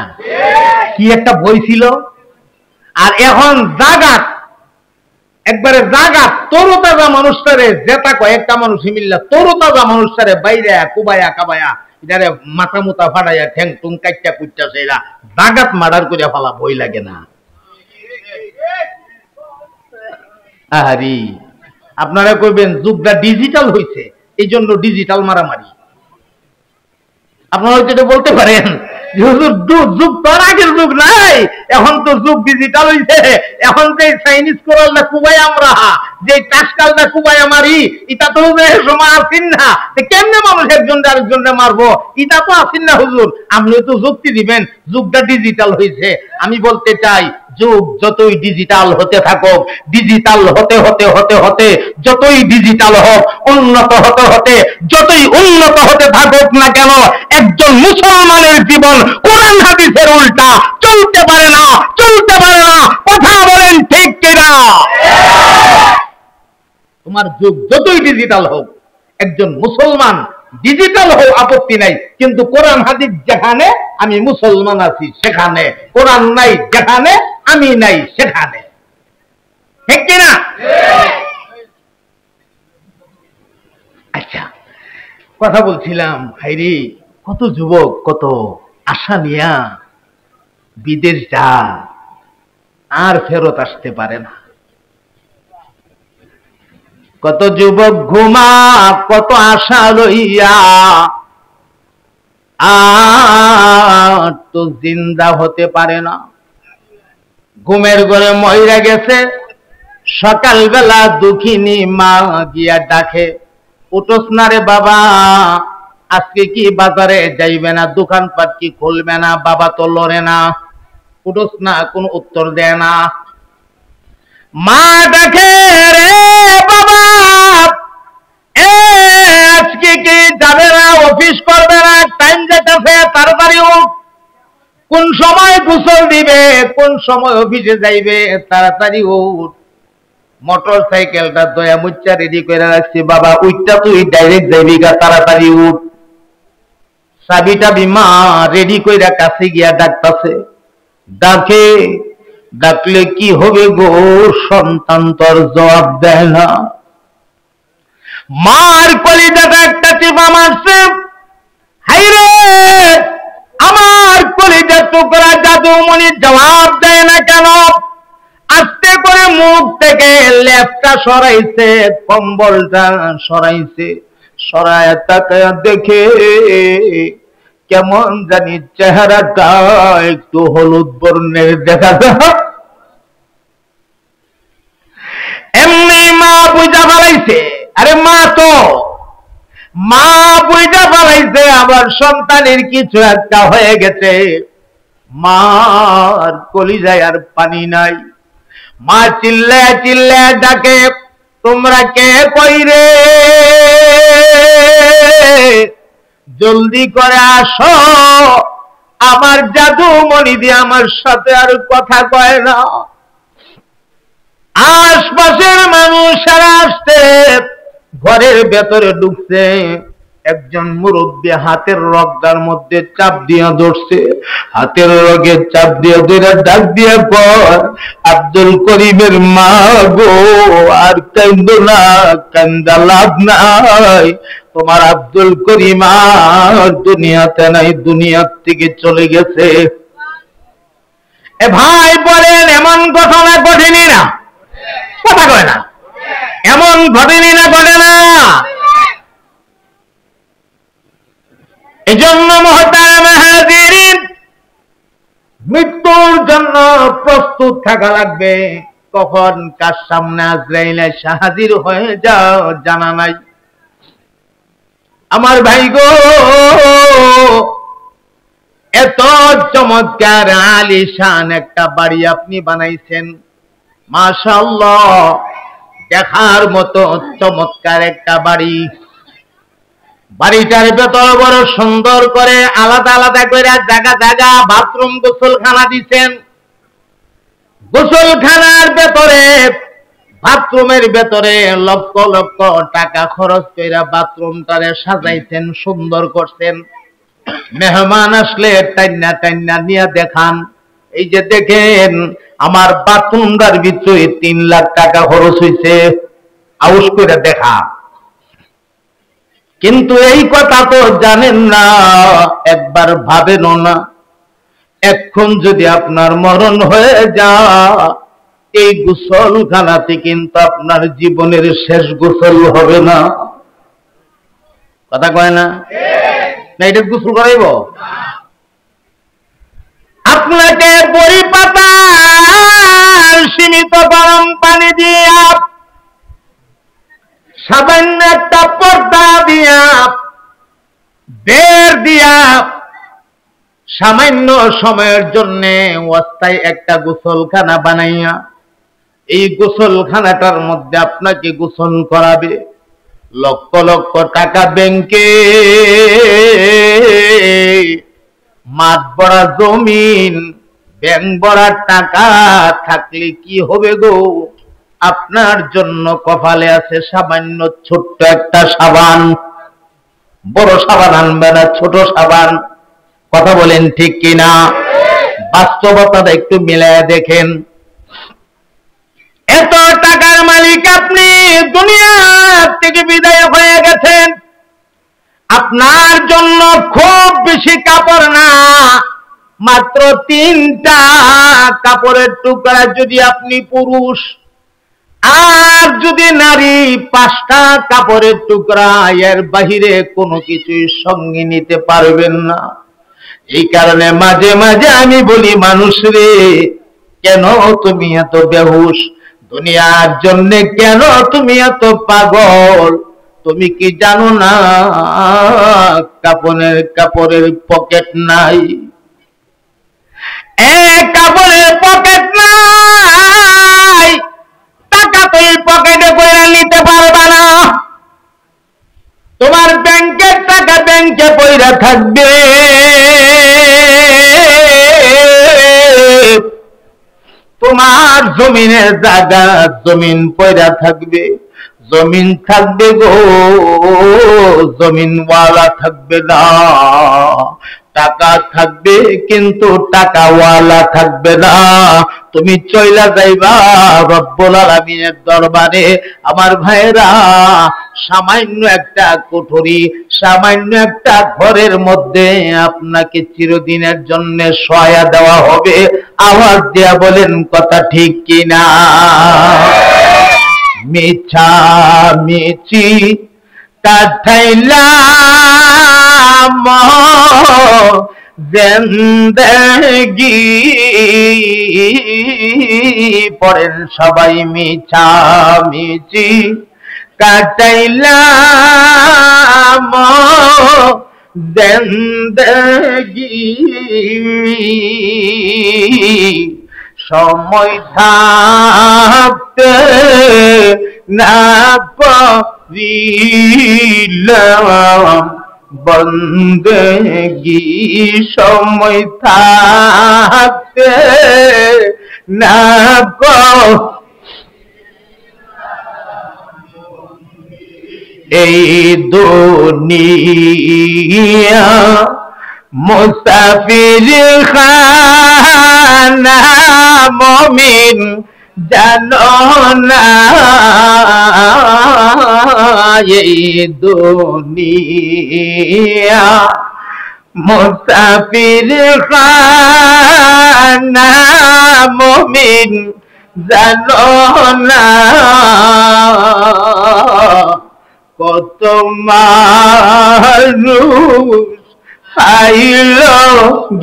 কি একটা বই ছিল। আর এখন জাগাত, একবারে জাগাত তরুতাজা মানুষটারে জেতা কয়েকটা মানুষ মিল্লা তরুতাজা মানুষটারে বাইরে কুবায়া কাবায়া যারে মাথা মুতা ফাড়াইয়া ঠ্যাং টুং কাইটা কুইটা সেইরা জাগাত মার্ডার করে ফেলা ভয় লাগে না? আহারি, আপনারা কইবেন যুগটা ডিজিটাল হইছে, এই জন্য ডিজিটাল মারামারি। আপনারা হয়তো বলতে পারেন যুগ তো আগের যুগ নাই, এখন তো যুগ ডিজিটাল হইছে। এখন যে চাইনিজ কোরাল না কুবাই আমরা, যে টাসকাল না কুবাই মারি, এটা তো সময় আসিন না। কেমনে মানুষ একজন আরেকজনকে মারবো, এটা তো আসিন না হুজুর। আপনি তো যুক্তি দিবেন যুগটা ডিজিটাল হইছে। আমি বলতে চাই, যুগ যতই ডিজিটাল হতে থাকুক, ডিজিটাল হতে হতে হতে হতে যতই ডিজিটাল হোক, উন্নত হতে হতে যতই উন্নত হতে থাকুক না কেন, একজন মুসলমানের জীবন কোরআন হাদিসের উল্টা চলতে পারে না, চলতে পারে না। কথা বলেন ঠিক কিনা? তোমার যুগ যতই ডিজিটাল হোক, একজন মুসলমান ডিজিটাল হোক আপত্তি নাই, কিন্তু কোরআন হাদিস যেখানে আমি মুসলমান আছি সেখানে, কোরআন নাই যেখানে আমি নাই সেখানে। ঠিক কিনা? আচ্ছা, কথা বলছিলাম, হাইরে কত যুবক কত আশা নিয়া বিদেশ যা, আর ফেরত আসতে পারে না। কত যুবক ঘুমা কত আশা লইয়া, আর তো জিন্দা হতে পারে না। ঘুমের ঘরে মইরা গেছে, সকালবেলা দুঃখিনী মা গিয়া ডাকে, উঠোস না রে বাবা, আজকে কি বাজারে যাইবে না, দোকানপাট কি খুলবে না? বাবা তো লড়ে না, উঠোস না, কোনো উত্তর দেয় না। মা ডাকে, রে বাবা আজকে কি যাবে না, অফিস করবে না, টাইম যেতেছে, তাড়াতাড়ি উঠ। কোন সময় গোসল দিবে, কোন সময় অফিসে যাইবে, তাড়াতাড়ি উঠ। মোটর সাইকেলটা দয়া মুচ্চা রেডি করে রাখছি, বাবা উঠটা তুই ডাইরেক্ট যাইবি গা, তাড়াতাড়ি উঠ। চাবিটা বিমা রেডি করে কাছে গিয়া ডাকতাছে, ডাকে, ডাকলে কি হবে গো, সন্তান তোর জবাব দেয় না। মার কলিজাটা একটা টিপা মারছে, হাইরে আমার কলিজার টুকরা জাদুমণি জবাব দেয় না কেন? আস্তে করে মুখ থেকে লেপটা সরাইছে, কম্বলটা সরাইছে, সরায় তাকায়া দেখে কেমন জানি চেহারাটা একটু হলুদ বর্ণের দেখা যায়। এমনি মা বুঝা ফেলাইছে, আরে মা তো মা বুঝা ফেলাইছে আবার সন্তানের কিছু একটা হয়ে গেছে। মার কলিজায় আর পানি নাই। মা চিল্লায় চিল্লায় ডাকে, তোমরা কে কই রে, জলদি করে আসো, আমার জাদুমণি দিয়ে আমার সাথে আর কথা কয় না। আশপাশের মানুষেরা আসতে ঘরের ভেতরে ঢুকছে, একজন মুরব্বী হাতের রগটার মধ্যে চাপ দিয়া ধরছে, হাতের রগে চাপ দিয়ে ধরে ডাক দিয়া পর, আব্দুল করিমের মা গো আর কান্দো না, কান্দা লাভ নাই, তোমার আব্দুল করিম আর দুনিয়াতে নাই, দুনিয়ার থেকে চলে গেছে। এ ভাই বলেন এমন ঘটনা ঘটেনি না? কথা কয় না, এমন ঘটেনি না, ঘটে না? এজন্য মুহতারাম হাজিরিন, মৃত্যুর জন্য প্রস্তুত থাকা লাগবে। কখন কার সামনে আজরাইল এসে হাজির হয়ে যাও জানা নাই। আমার ভাই গো, এত চমৎকার আলিশান একটা বাড়ি আপনি বানাইছেন, মাশাআল্লাহ, দেখার মতো চমৎকার একটা বাড়ি। বাড়িটার ভেতর বড় সুন্দর করে আলাদা আলাদা করে জায়গা জায়গা বাথরুম গোসলখানা দিচ্ছেন। গোসলখানার ভেতরে, বাথরুমের ভেতরে লক্ষ লক্ষ টাকা খরচ করে বাথরুমটারে সাজাইছেন, সুন্দর করছেন। মেহমান আসলে টাইনা টাইনা নিয়ে দেখান, এই যে দেখেন আমার বাথরুমটার ভিতরে 3 লাখ টাকা খরচ হয়েছে, আউস করে দেখা। কিন্তু এই কথা তো জানেন না, একবার ভাবেনও না, এখন যদি আপনার মরণ হয়ে যায়, এই গোসলখানাতে কিন্তু আপনার জীবনের শেষ গোসল হবে না। কথা কয় না? না, এটা গোসল করাইব আপনাকে বড়ি পাতা সীমিত গরম পানি দিয়া, সামান্য একটা পর্দা দিয়া, বের দিয়া, সামান্য সময়ের জন্য অস্থায়ী একটা গোসলখানা বানাইয়া, এই গোসলখানাটার মধ্যে আপনাকে গোসল করাবে। লক্ষ লক্ষ টাকা ব্যাংকে, মাঠ ভরা জমিন, ব্যাংক ভরা টাকা থাকলে কি হবে গো? আপনার জন্য কপালে আছে সামান্য ছোট্ট একটা সাবান। বড় সাবান আনবে না, ছোট সাবান। কথা বলেন ঠিক কিনা? বাস্তবতাটা একটু মিলায় দেখেন। এত টাকার মালিক আপনি, দুনিয়া থেকে বিদায় হয়ে গেছেন, আপনার জন্য খুব বেশি কাপড় না, মাত্র 3টা কাপড়ের টুকরা যদি আপনি পুরুষ, আর যদি নারী 5টা কাপড়ের টুকরা, এর বাহিরে কোনো কিছুই সঙ্গে নিতে পারবেন না। এই কারণে মাঝে মাঝে আমি বলি, মানুষ রে, কেন তুমি এত বেহুশ? দুনিয়ার জন্য কেন তুমি এত পাগল? তুমি কি জানো না কাপড়ের পকেট নাই? কাপড়ের পকেট নাই, টাকা তো এই পকেটে করে নিতে পারবা না। তোমার ব্যাংকের টাকা ব্যাংকে পয়রা থাকবে, তোমার জমিনের জায়গা জমিন পয়রা থাকবে, জমিন থাকবে গো, জমিনওয়ালা থাকবে না। টাকা থাকবে কিন্তু টাকাওয়ালা থাকবে না। তুমি চইলা যাইবা রব্বুল আলামিনের দরবারে। আমার ভাইরা, সামান্য একটা কুঠুরি, সামান্য একটা ঘরের মধ্যে আপনাকে চিরদিনের জন্য সহায় দেওয়া হবে। আওয়াজ দিয়া বলেন কথা ঠিক কিনা? মিছা মিছি কাটাইলাম জিন্দেগি, পড়েন সবাই, মিছা মিছি কাটাইলাম জিন্দেগি, সময় থাকতে না পারিলাম বন্দেগি, সময় থাকতে না এই দুনিয়া মুসাফির খানা মুমিন জানো না, এই দুনিয়া মুসাফির খানা মুমিন জানো না, কত মানুষ আইল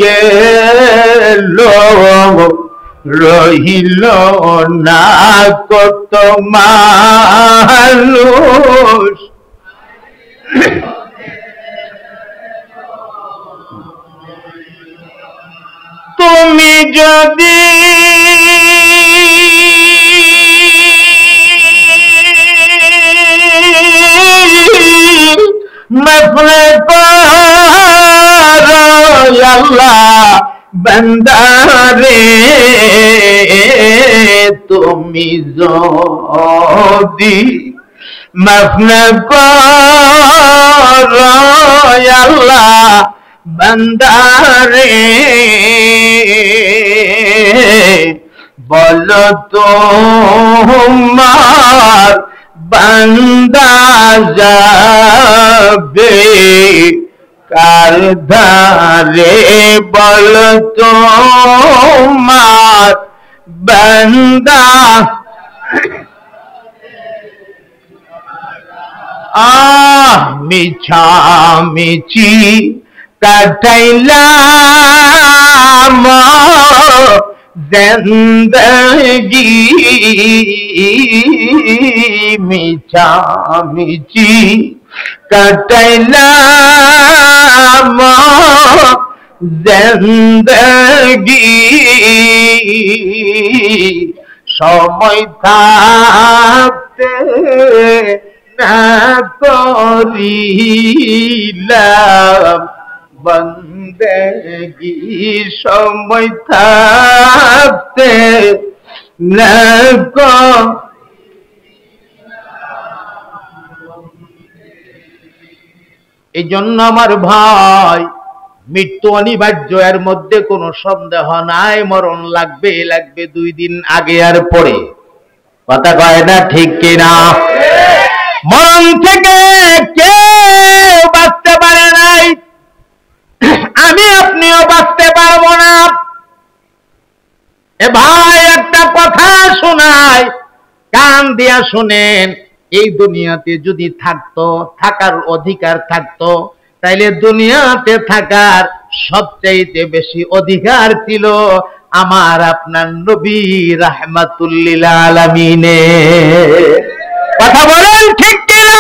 গেল রহিল না, কত মানুষ তুমি যদি মফলে করো আল্লাহ বন্দারে, তুমি যদি মফলে করো আল্লাহ বন্দারে, বলো তোমার বান্দা যাবে কার ধারে, বলো তোমার বান্দা মিছা মিছি কাটাইলাম জিন্দেগি, মিছা মিছি কাটাইলাম জিন্দেগি, সময় থাকতে না করিলাম বন্দেগি, সময় থাকতে না এই জন্য আমার ভাই, মৃত্যু অনিবার্য, এর মধ্যে কোনো সন্দেহ নাই। মরণ লাগবে, লাগবে 2 দিন আগে আর পরে, কথা কয় না ঠিক কিনা? মরণ থেকে কেউ বাঁচতে পারে নাই, আমি আপনিও বাঁচতে পারবো না। এ ভাই, একটা কথা শোনাই, কান দিয়া শুনেন। এই দুনিয়াতে যদি থাকার অধিকার থাকতো, তাইলে দুনিয়াতে থাকার সবচাইতে বেশি অধিকার ছিল আমার আপনার নবী রাহমাতুল লিল আলামিনের। কথা বলেন ঠিক কিনা?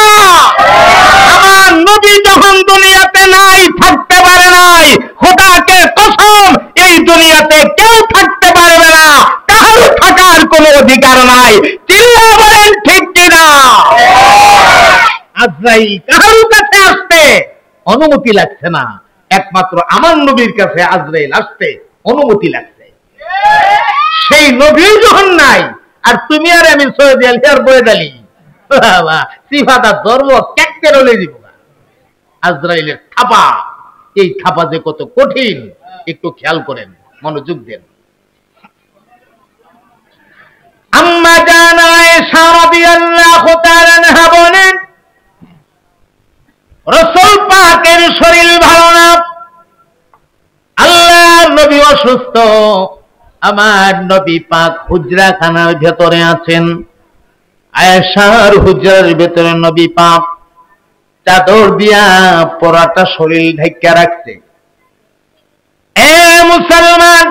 আজরাইল কারোর কাছে আসতে অনুমতি লাগছে না, একমাত্র আমার নবীর কাছে আজরাইল আসতে অনুমতি লাগছে। সেই নবী যখন নাই, আর তুমি আর আমি সৈয়দ আলী আর বৈদ আলী বাবা সিফাতা ধর্ম ক্যাকতে রলে দিব। আজরাইলের থাপা, এই থাপা যে কত কঠিন একটু খেয়াল করেন, মনোযোগ দেন। আম্মা জান আয়েশা রাদিয়াল্লাহু তাআলা আনহা বলেন, রাসূল পাকের শরীর ভালো না, আল্লাহর নবী অসুস্থ, আমার নবী পাক হুজরাখানার ভেতরে আছেন। আয়েশার হুজরার ভেতরে নবী পাক চাদর দিয়া পরাটা শরীর ঢাকা রাখছে। এ মুসলমান,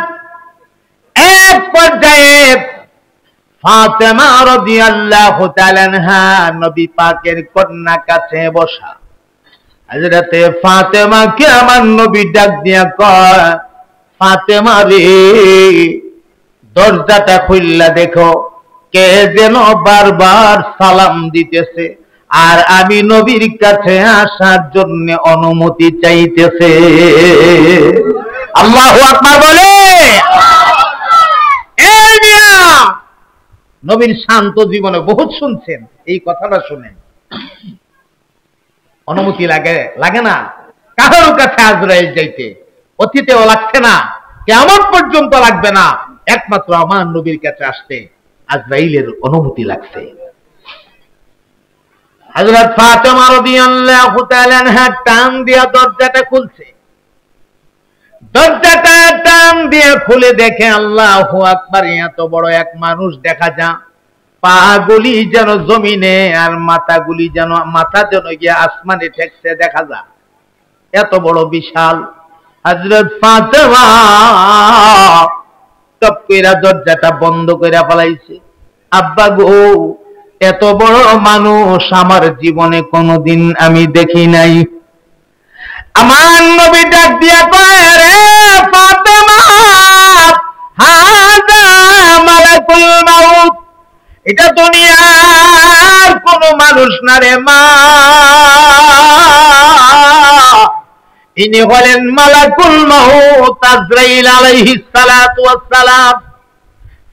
এক পর্যায়ে ফাতেমা রাদিয়াল্লাহু তাআলা আনহা নবী পাকের কন্যা কাছে বসা। হযরতে ফাতেমাকে আমার নবী ডাক দিয়া কয়, ফাতেমা রে, দরজাটা খুললা দেখো, কে যেন বারবার সালাম দিতেছে আর আমি নবীর কাছে আসার জন্য অনুমতি চাইতেছে। আল্লাহু আকবার বলে। এই মিয়া, নবীর শান্ত জীবনে বহুত শুনছেন, এই কথাটা শুনেন। অনুমতি লাগে লাগে না কারোর কাছে আজরাইল যাইতে, অতীতেও লাগছে না, কিয়ামত পর্যন্ত লাগবে না, একমাত্র আমার নবীর কাছে আসতে আজরাইলের অনুমতি লাগছে। হযরত ফাতেমা রাদিয়াল্লাহু তাআলা আনহা টান দিয়া দরজাটা খুলছে। দরজাটা টান দিয়ে খুলে দেখে আল্লাহু আকবার, এত বড় এক মানুষ দেখা যায়, পা গুলি যেন জমিনে আর মাথাগুলি যেন মাথা যেন গিয়ে আসমানে ঠেকছে দেখা যায়, এত বড় বিশাল। হযরত ফাতেমা টপ কইরা দরজাটা বন্ধ কইরা ফেলাইছে। আব্বা গো, এত বড় মানুষ আমার জীবনে কোনোদিন আমি দেখি নাই। আমার নবী ডাক দিয়া কয়, রে ফাতেমা, হাযা মালাকুল মাউত, এটা দুনিয়ার কোন মানুষ না রে মা, ইনি হলেন মালাকুল মাউত আজরাইল আলাইহিস সালাতু ওয়াস সালাম।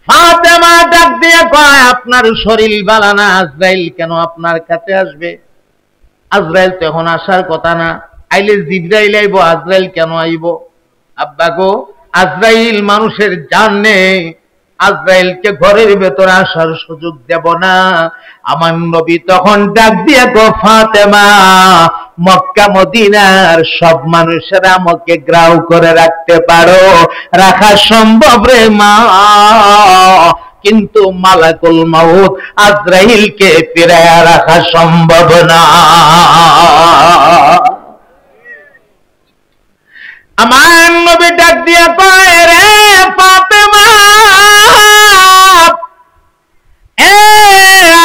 ফাতেমা ডাক দিয়ে কয়, আপনার শরীর ভালো না, আজরাইল কেন আপনার কাছে আসবে? আজরাইল তো এখন আসার কথা না, আইলে জিবরাইল আইব, আজরাইল কেন আইব? আব্বা গো, আজরাইল মানুষের জান নেই, আজরাইলকে ঘরের ভেতরে আসার সুযোগ দেব না। আমার নবী তখন ডাক দিয়ে গো, ফাতেমা, মক্কা মদিনার সব মানুষেরা আমাকে গ্রাহ্য করে রাখতে পারো, রাখা সম্ভব রে মা, কিন্তু মালাকুল মাউত আজরাইলকে ফিরায়া রাখা সম্ভব না। আমার নবী ডাক দিয়া কয়, রে ফাতেমা,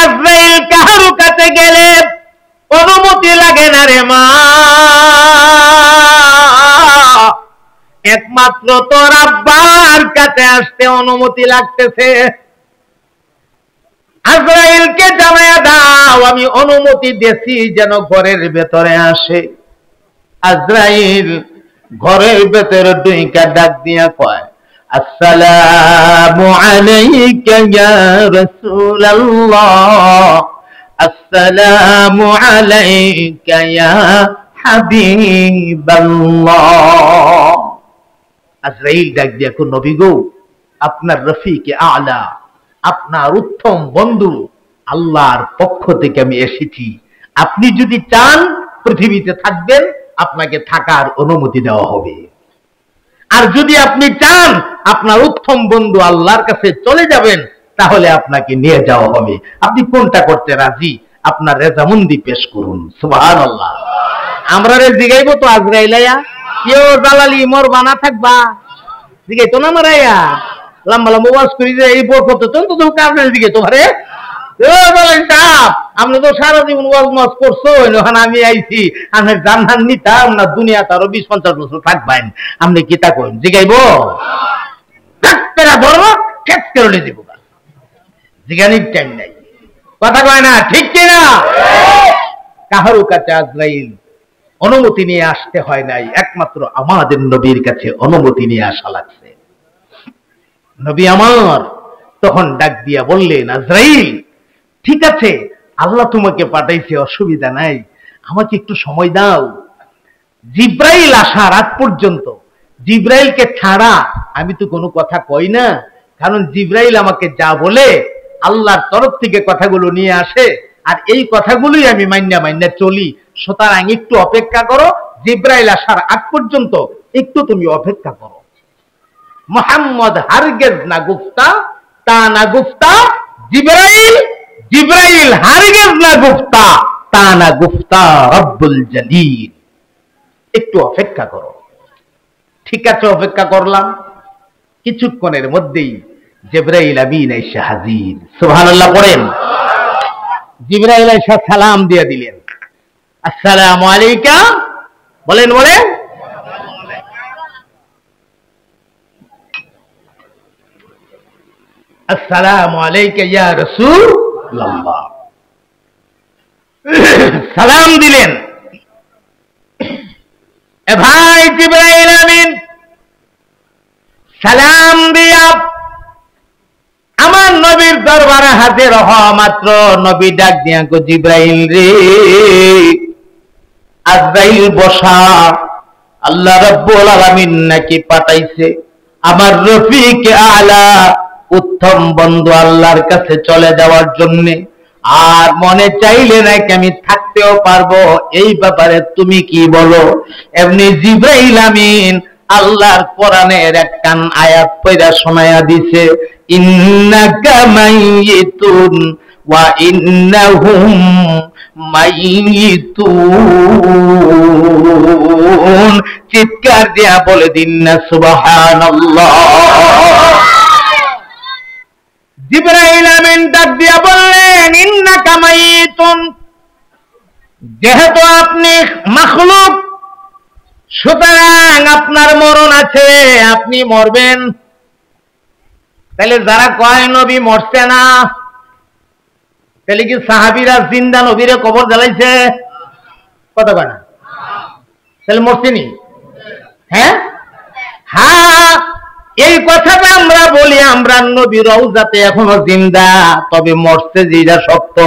আজরাইল কাহার কাছে গেলে অনুমতি লাগে না রে মা, একমাত্র তোর আব্বার কাছে আসতে অনুমতি লাগতেছে। আজরাইলকে জানায়া দাও আমি অনুমতি দিয়েছি যেন ঘরের ভেতরে আসে। আজরাইল ঘরের ভেতরে দুইটা ডাক দিয়া কয়, আসসালামু আলাইকা ইয়া রাসূলুল্লাহ, আসসালামু আলাইকা ইয়া হাবিবাল্লাহ। আজরাইল ডাক দিয়া কো, নবী গো, আপনার রফিকে আলা, আপনার উত্তম বন্ধু আল্লাহর পক্ষ থেকে আমি এসেছি, আপনি যদি চান পৃথিবীতে থাকবেন, আপনাকে থাকার অনুমতি দেওয়া হবে, আর যদি আপনি চান আপনার উত্তম বন্ধু আল্লাহর কাছে চলে যাবেন, তাহলে আপনাকে নিয়ে যাওয়া হবে। আপনি কোনটা করতে রাজি? আপনার রেজামন্দি পেশ করুন। সুবহানাল্লাহ। আমরা রে জিগাইবো তো আজরাইলায়া, কেউ জালালি মোর বানা থাকবা জিগাইতো না মারাইয়া, লম্বা লম্বা ওয়াজ করি যে এই বরকত তো তো আপনার দিকে তোমারে আপনি তো সারা জীবন ওয়াজ মাজ করছো, ওখানে আমি আইছি, আমি জানহান নিতাম না, দুনিয়া তারও 20-50 বছর থাকবেন, আপনি কি তা করেন জিগাইবো? ধরবো ঠেক করে দিব, জিগানির টাইম নাই, কথা কয় না, ঠিক কিনা? কাহারও কাছে আজরাইল অনুমতি নিয়ে আসতে হয় নাই, একমাত্র আমাদের নবীর কাছে অনুমতি নিয়ে আসা লাগছে। নবী আমার তখন ডাক দিয়া বললেন, আজরাইল ঠিক আছে, আল্লাহ তোমাকে পাঠাইছে, অসুবিধা নাই, আমাকে একটু সময় দাও। জিব্রাইল আসার আগ পর্যন্ত জিব্রাইলকে ছাড়া আমি তো কোনো কথা কই না, কারণ জিব্রাইল আমাকে যা বলে আল্লাহর তরফ থেকে কথাগুলো নিয়ে আসে, আর এই কথাগুলোই আমি মাইন্না চলি। সুতরাং একটু অপেক্ষা করো, জিব্রাইল আসার আগ পর্যন্ত একটু তুমি অপেক্ষা করো। মোহাম্মদ হারগেজ না গুফতা, তা না গুফতা, জিব্রাইল হারগেজ না গুফতা, তা না গুফতা রব্বুল জলিল। একটু অপেক্ষা করো। ঠিক আছে, অপেক্ষা করলাম। কিছুক্ষণের মধ্যেই জিবরাইল আমিন এসে হাজির। সুবহানাল্লাহ পড়েন। জিবরাইল এসে সালাম দিয়ে দিলেন, আসসালামু আলাইকা, বলেন বলেন, আসসালামু আলাইকা ইয়া রাসূলুল্লাহ। সালাম দিলেন। এ ভাই জিবরাইল আমিন সালাম দিয়া আমার নবীর দরবারে হাজির হওয়া মাত্র নবী ডাক দিয়া কো, জিবরাইল রে, আজরাইল বসা, আল্লাহ রাব্বুল আলামিন নাকি পাঠাইছে আমার রফিক আলা উত্তম বন্ধু আল্লাহর কাছে চলে যাওয়ার জন্য, আর মনে চাইলে নাকি আমি থাকতেও পারবো, এই ব্যাপারে তুমি কি বলো? এমনি জিবরাইল আমিন আল্লাহর কোরআনের একখান আয়াত পড়া শোনায়া দিছে, ইন্নাকা মাইয়িতুন ওয়া ইন্নাহুম মাইয়িতুন। চিৎকার দিয়া বলে দিন না সুবহানাল্লাহ। জিবরাইল আমিন ডাক দিয়া বললেন, ইন্নাকা মাইয়িতুন, যেহেতু আপনি মাখলুক, সুতরাং আপনার মরণ আছে, আপনি মরবেন। তাহলে যারা কয় নবী মরছে না, তাহলে কি সাহাবীরা জিন্দা নবীরে কবর জ্বালাইছে? কথা কয় না, তাহলে মরছেনি? হ্যাঁ হ্যাঁ, এই কথাটা আমরা বলি, আমরা নবী রওজাতে এখনো জিন্দা, তবে মরছে যেটা সত্য।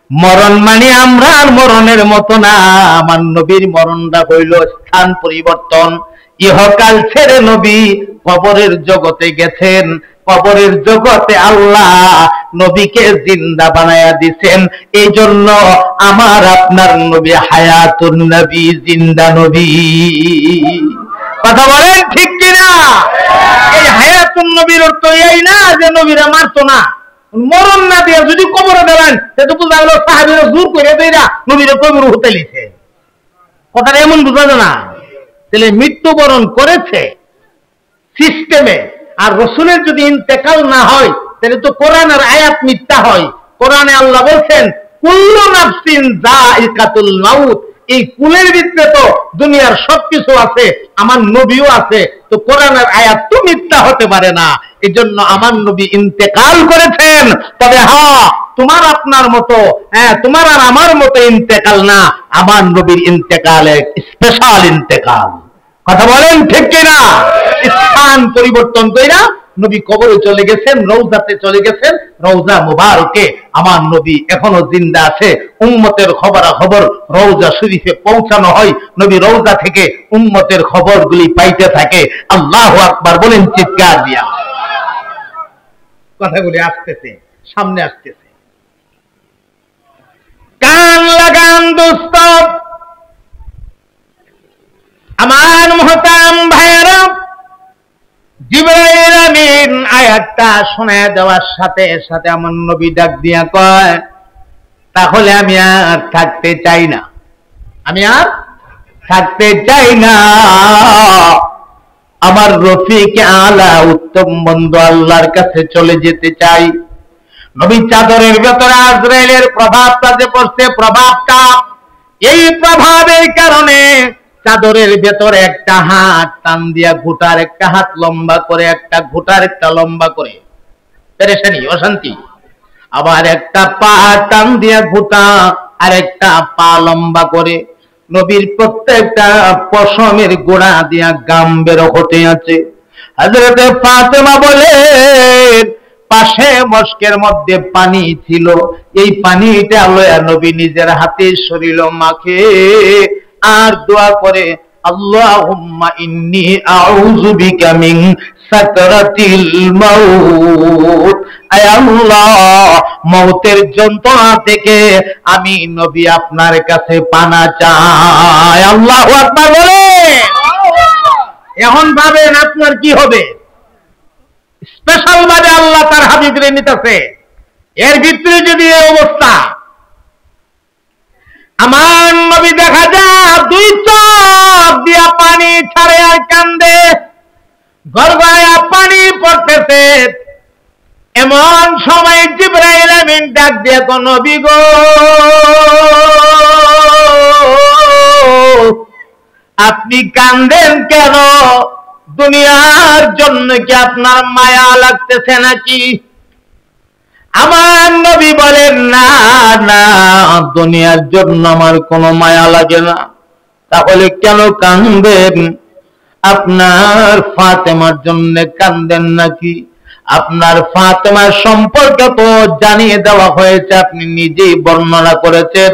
মরণ মানে আমরা আর মরণের মতো না, আমার নবীর মরণটা হইল স্থান পরিবর্তন। ইহকাল ছেড়ে নবী কবরের জগতে গেছেন, কবরের জগতে আল্লাহ নবীকে জিন্দা বানায়া দিছেন। এই জন্য আমার আপনার নবী হায়াতুন নবী, জিন্দা নবী। কথা বলেন ঠিক কিনা? এই হায়াতুন নবীর অর্থ এই না যে নবীরা মারতো না, মরণ না দিয়ে যদি কবরে দেবেন, সেটা বুঝা গেল সাহাবীরা জোর করে দেয়া নবীরা কবর হতে লিখে। কথাটা এমন বুঝা যায় না। তাহলে মৃত্যুবরণ করেছে সিস্টেমে, আর রসুলের যদি ইন্তেকাল না হয় তাহলে তো কোরআনের আয়াত মিথ্যা হয়। কোরআনে আল্লাহ বলছেন, কুল্লু নাফসিন যায়িকাতুল মাউত। এই কুলের ভিতরে তো দুনিয়ার সবকিছু আছে, আমার নবীও আছে, তো কোরআনের আয়াত তো মিথ্যা হতে পারে না। এই জন্য আমার নবী ইন্তেকাল করেছেন, তবে হ্যাঁ তোমার আপনার মতো, হ্যাঁ তোমার আর আমার মতো ইন্তেকাল না, আমার নবীর ইন্তেকালে স্পেশাল ইন্তেকাল। কথা বলেন ঠিক কিনা? স্থান পরিবর্তন কইরা নবী কবরে চলে গেছেন, রওজাতে চলে গেছেন, রওজা মুবারকে আমার নবী এখনো জিন্দা আছে। উম্মতের খবরাখবর রওজা শরীফে পৌঁছানো হয়, নবী রওজা থেকে উম্মতের খবরগুলি পাইতে থাকে। আল্লাহু আকবার বলেন চিৎকার দিয়া। কথাগুলি আসতেছে, সামনে আসতেছে, কান লাগান দোস্ত আমার মুহতারাম ভাইয়েরা। জিবরাইল আমিন আয়াতটা শোনায় দেওয়ার সাথে সাথে আমার নবী ডাক দিয়া কয়, তাহলে আমি আর থাকতে চাই না, আমি আর থাকতে চাই না, আমার রফিক আলা উত্তম বন্ধু আল্লাহর কাছে চলে যেতে চাই। নবী চাদরের ভেতরে আজরাইলের প্রভাবটা যে পড়ছে, প্রভাবটা, এই প্রভাবের কারণে চাদরের ভেতরে একটা হাত টান দিয়া ঘুটার একটা হাত লম্বা করে, একটা ঘুটার একটা লম্বা করে, পেরেশানি অশান্তি। আবার একটা পা টান দিয়া ঘুটা, আর একটা পা লম্বা করে। নবীর প্রত্যেকটা পশমের গোড়া দিয়া গাম বের হতে আছে। হযরতে ফাতেমা বলেন পাশে মস্কের মধ্যে পানি ছিল, এই পানিটা লয়া নবী নিজের হাতে শরীর মাখে আর দোয়া করে, আল্লাহুম্মা ইন্নী আউযু বিকা মিন সাকরাতিল মাউত। আয় আল্লাহ, মওতের যন্ত্রণা থেকে আমি নবী আপনার কাছে পানা চাই। আল্লাহু আকবার বলেন। এখন ভাবেন আপনার কি হবে? স্পেশাল ভাবে আল্লাহ তার হাবিবরে নিতেছে, এর ভিতরে যদি এই অবস্থা, আমার নবী দেখা যায় দুই চোখ দিয়া পানি ছাড়ে আর কান্দে, গড়গড়ায়া পানি পড়তেছে। এমন সময় জিবরাইল আমিন ডাক দিয়ে কোন নবী গো, আপনি কান্দেন কেন? দুনিয়ার জন্য কি আপনার মায়া লাগতেছে নাকি? আমার নবী বলেন না না, দুনিয়ার জন্য আমার কোনো মায়া লাগে না। তাহলে কেন কান্দেন? আপনার ফাতেমার জন্য কান্দেন নাকি? আপনার ফাতেমার সম্পর্কে তো জানিয়ে দেওয়া হয়েছে, আপনি নিজেই বর্ণনা করেছেন,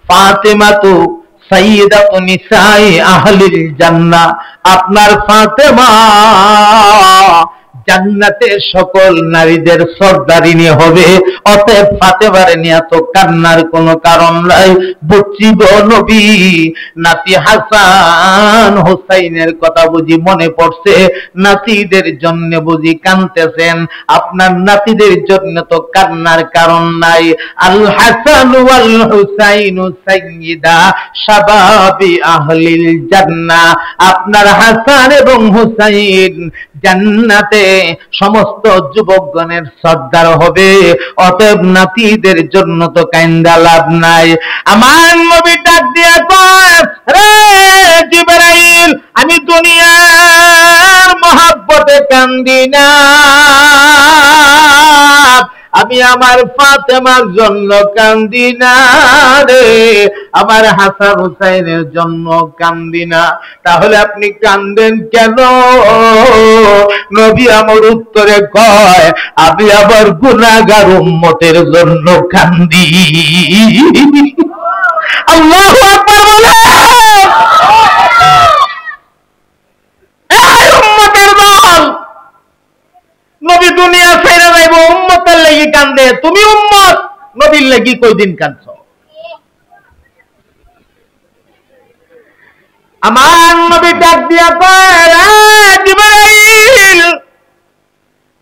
ফাতেমা তো সাইয়্যিদাতু নিসাই আহলিল জান্নাহ। আপনার ফাতেমা জান্নাতের সকল নারীদের সর্দারিনী হবে। অতএব ফাতেমারে নিয়ে তো কান্নার কোনো কারণ নাই। বুঝছি গো নবী, নাতি হাসান হুসাইনের কথা বুঝি মনে পড়ছে, নাতিদের জন্য বুঝি কাঁদতেছেন। আপনার নাতিদের জন্য তো কান্নার কারণ নাই। আল হাসান ওয়াল হুসাইনু সাইয়্যিদা শাবাবি আহলিল জান্নাহ। আপনার হাসান এবং হুসাইন জান্নাতে সমস্ত যুবকগণের সর্দার হবে। অতএব নাতিদের জন্য তো কান্দা লাভ নাই। আমার নবী ডাক দিয়া কয়, রে জিবরাইল, আমি দুনিয়ার মহব্বতে কান্দি না, আমি আমার ফাতেমার জন্য কান্দি না রে, আমার হাসান হুসাইনের জন্য কান্দি না। তাহলে আপনি কান্দেন কেন? নবী আমার উত্তরে কয়, আমি আবার গুনাহগার উম্মতের জন্য কান্দি। আল্লাহু আকবার বলেন। এই উম্মতের দল, নবী দুনিয়া ছেড়ে যাইব, উম্মতের লাগি কান্দে। তুমি উম্মত, নবীর লাগি কয়দিন কাঁদছো? আমার নবী ডাক দিয়া কয়, জিবরাইল,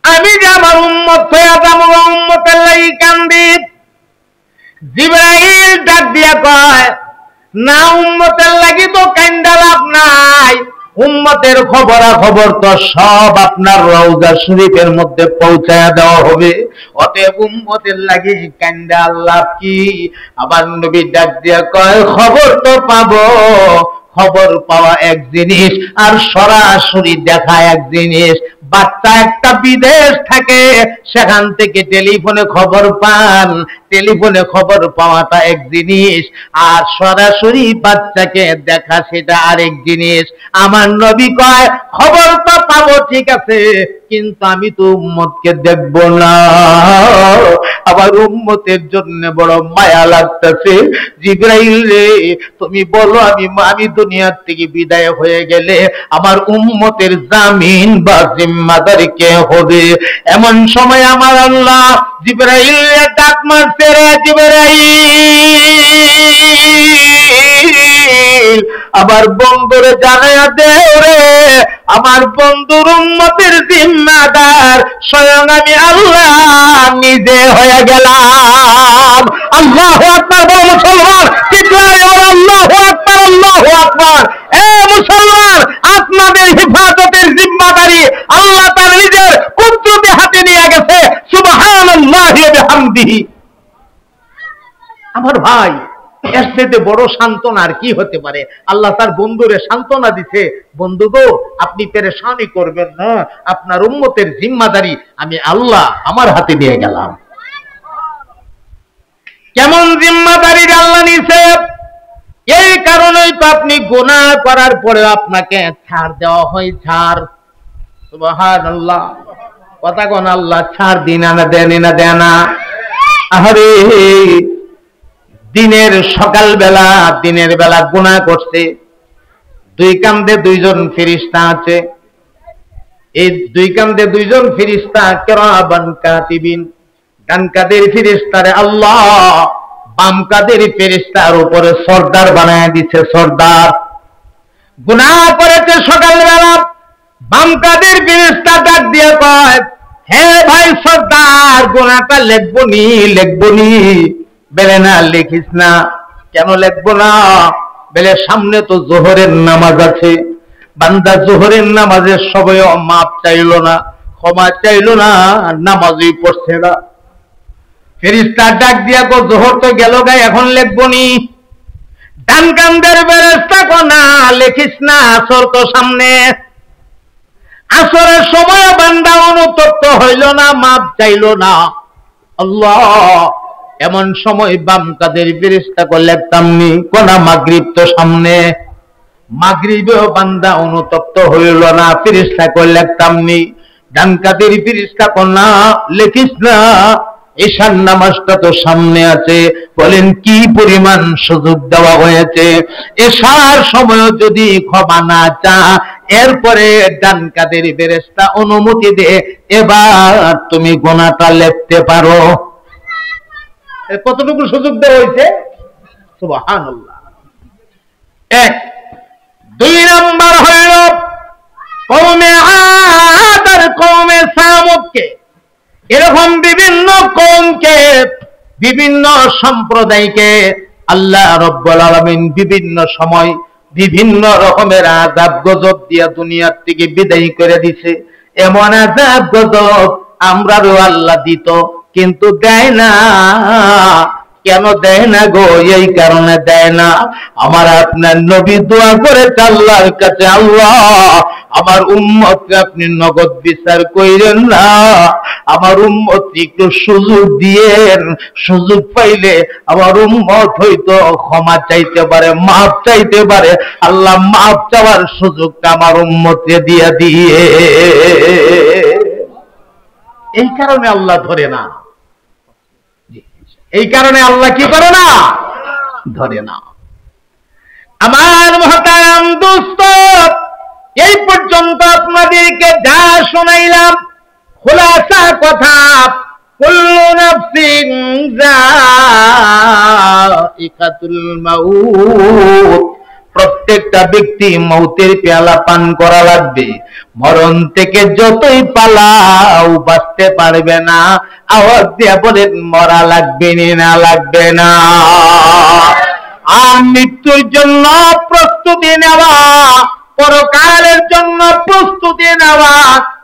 আমি যে আমার উম্মত হয়ে যাবো, উম্মতের লাগি কান্দি। জিবরাইল ডাক দিয়া কয়, না, উম্মতের লাগি তো কান্দা লাভ নাই। উম্মতের খবরাখবর তো সব আপনার রওজা শরীফের মধ্যে পৌঁছায়া দেওয়া হবে। অতএব উম্মতের লাগি কান্দা লাভ কি? আবার নবী ডাক দিয়া কয়, খবর তো পাবো, খবর পাওয়া এক জিনিস আর সরাসরি দেখা এক জিনিস। বাচ্চা একটা বিদেশ থাকে, সেখান থেকে টেলিফোনে খবর পান, টেলিফোনে খবর পাওয়াটা এক জিনিস, আর সরাসরি বাচ্চাকে দেখা সেটা আরেক জিনিস। আমার নবী কয়, খবর তো পাবো ঠিক আছে, কিন্তু আমি তো উম্মতকে দেখব না। আবার উম্মতের জন্য বড় মায়া লাগতেছে। জিবরাইল রে, তুমি বলো, আমি দুনিয়ার থেকে বিদায় হয়ে গেলে আমার উম্মতের জামিন বা জিম্মাদার কে হবে? এমন সময় আমার আল্লাহ জিবরাইল ডাক মারছে, রে জিবরাইল, আমার বন্ধুরে জানায়া দে রে, আমার বন্ধুর উম্মতের জিম্মাদার স্বয়ং আমি আল্লাহ নিজে হয়ে গেলাম। আল্লাহু আকবার বলো মুসলমান, চিৎকারে বলো আল্লাহু আকবার, আল্লাহু আকবার। এ মুসলমান, আপনাদের হিফাজতের জিম্মাদারি আল্লাহ তার নিজের কুদরতি হাতে নিয়ে গেছে। সুবহানাল্লাহি ওয়া বিহামদিহি। আমার ভাই, এর চেয়ে বড় সান্ত্বনা আর কি হতে পারে? আল্লাহ তার বন্ধুরে সান্ত্বনা দিছে, বন্ধু গো, আপনি পেরেশানি করবেন না, আপনার উম্মতের জিম্মাদারি আমি আল্লাহ আমার হাতে দিয়ে গেলাম। কেমন জিম্মাদারি আল্লাহ নিছে। এই কারণেই তো আপনি গুনাহ করার পরে আপনাকে ছাড় দেওয়া হয়, ছাড়। সুবহানাল্লাহ, কথা কোন আল্লাহ ছাড় দিন না দেন না দেন না। আরে দিনের বেলা গুনাহ করছে, দুই কান্দে দুইজন ফেরেশতা আছে। এই দুই কান্দে দুইজন ফেরেশতা কিরামান কাতিবিন, ডান কাদের ফেরেশতারে আল্লাহ বাম কাদের ফেরেশতার উপরে সর্দার বানায় দিচ্ছে, সর্দার। গুনাহ করেছে সকালবেলা, বাম কাদের ফেরেশতা ডাক দিয়ে কয়, হে ভাই সর্দার, গুনাহটা লিখবনি বেলে না লিখিস না। কেন লিখবো না? বেলে সামনে তো জোহরের নামাজ আছে, বান্দা জোহরের নামাজের সময় মাপ চাইল না, ক্ষমা চাইল না, নামাজই পড়ছে না। ফেরেশতা ডাক দিয়া কো, জোহর তো গেল গায়ে, এখন লিখবনি। ডান কান্দের ফেরেশতা কো, না লিখিস না, আসর তো সামনে। আসরের সময় বান্দা অনুতপ্ত হইল না, মাপ চাইল না। আল্লাহ, এমন সময় বাম কাদের ফেরেশতা কো, লিখতাম নি। কোনা মাগরিব তো সামনে। মাগরিবেও বান্দা অনুতপ্ত হইল না, ফেরেশতা কো, লিখতাম নি। ডান কাদের ফেরেশতা কো, না লিখিস না, ঈশার নামাজটা তো সামনে আছে। বলেন কি পরিমাণ সুযোগ দেওয়া হয়েছে। ঈশার সময় যদি ক্ষমা না চা, এরপরে ডান কাদের ফেরেশতা অনুমতি দে, এবার তুমি গুনাহটা লিখতে পারো। কতটুকু সুযোগ দেওয়া হয়েছে? সুবহানাল্লাহ। এক। দুই নাম্বার হইল কওমে আদ আর কওমে সামুদকে, এরকম বিভিন্ন কওমকে, বিভিন্ন সম্প্রদায়কে আল্লাহ রাব্বুল আলামিন বিভিন্ন সময় বিভিন্ন রকমের আযাব গজব দিয়া দুনিয়ার থেকে বিদায় করে দিছে। এমন আযাব গজব আমরারও আল্লাহ দিত, কিন্তু দেয় না। কেন দেয় না গো? এই কারণে দেয় না, আমার আপনার নবী দোয়া করেছে আল্লাহর কাছে, আল্লাহ আমার উম্মতকে আপনি নগদ বিচার কইরেন না, আমার উম্মত একটু সুযোগ দিয়েন, সুযোগ পাইলে আমার উম্মত হয়তো ক্ষমা চাইতে পারে, মাফ চাইতে পারে। আল্লাহ মাফ চাওয়ার সুযোগটা আমার উম্মতকে দিয়ে দিয়ে, এই কারণে আল্লাহ ধরে না। এই কারণে আল্লাহ কি করে না? ধরে না। আমার মুহতারাম দোস্ত, এই পর্যন্ত আপনাদেরকে যা শোনাইলাম খুলাসা কথা, কুল্লু নাফসিন যায়িকাতুল মাউত, প্রত্যেকটা ব্যক্তি মৌতের পেয়ালা পান করা লাগবে। মরণ থেকে যতই পালাও বাঁচতে পারবে না। আওয়াজ দিয়ে বলেন, মরা লাগবে না লাগবে না? আর মৃত্যুর জন্য প্রস্তুতি নেওয়া, পরকালের জন্য প্রস্তুতি নেওয়া,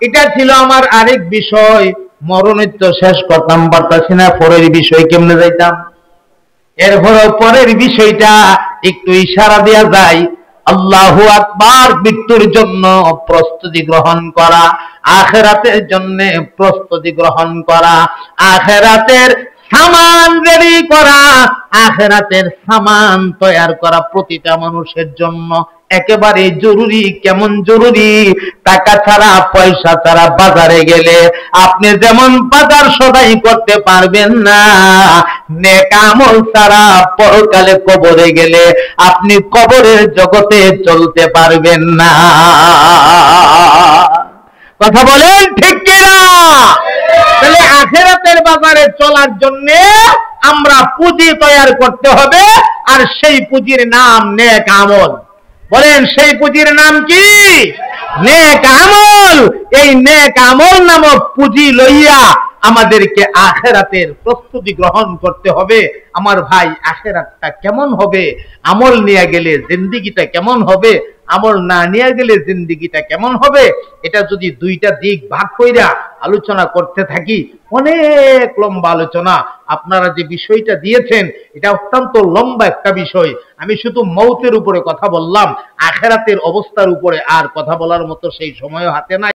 এটা ছিল আমার আরেক বিষয়। মরণের তো শেষ করতাম পারতাছি না, পরের বিষয় কেমনে যাইতাম? এরপরও পরের বিষয়টা একটু ইশারা দেয়া যায়। আল্লাহু আকবার। মৃত্যুর জন্য প্রস্তুতি গ্রহণ করা, আখিরাতের জন্য প্রস্তুতি গ্রহণ করা, আখিরাতের সামান রেডি করা, আখিরাতের সামান তৈরি করা প্রতিটা মানুষের জন্য একেবারে জরুরি। কেমন জরুরি? টাকা ছাড়া, পয়সা ছাড়া বাজারে গেলে আপনি যেমন বাজার সদাই করতে পারবেন না, নেক আমল ছাড়া পরকালে কবরে গেলে আপনি কবরের জগতে চলতে পারবেন না। কথা বলেন ঠিক কিনা? তাহলে আখিরাতের বাজারে চলার জন্য আমরা পুঁজি তৈরি করতে হবে, আর সেই পুঁজির নাম নেক আমল। বলেন, সেই পুঁজির নাম কি? নেক আমল। এই নেক আমল নামক পুঁজি লইয়া আমাদেরকে আখিরাতের প্রস্তুতি গ্রহণ করতে হবে। আমার ভাই, আখিরাতটা কেমন হবে? আমল নিয়ে গেলে জিন্দেগিটা কেমন হবে? আমল না নিয়ে গেলে জিন্দেগিটা কেমন হবে? এটা যদি দুইটা দিক ভাগ কইরা আলোচনা করতে থাকি, অনেক লম্বা আলোচনা। আপনারা যে বিষয়টা দিয়েছেন এটা অত্যন্ত লম্বা একটা বিষয়। আমি শুধু মৌতের উপরে কথা বললাম, আখিরাতের অবস্থার উপরে আর কথা বলার মতো সেই সময়ও হাতে নাই।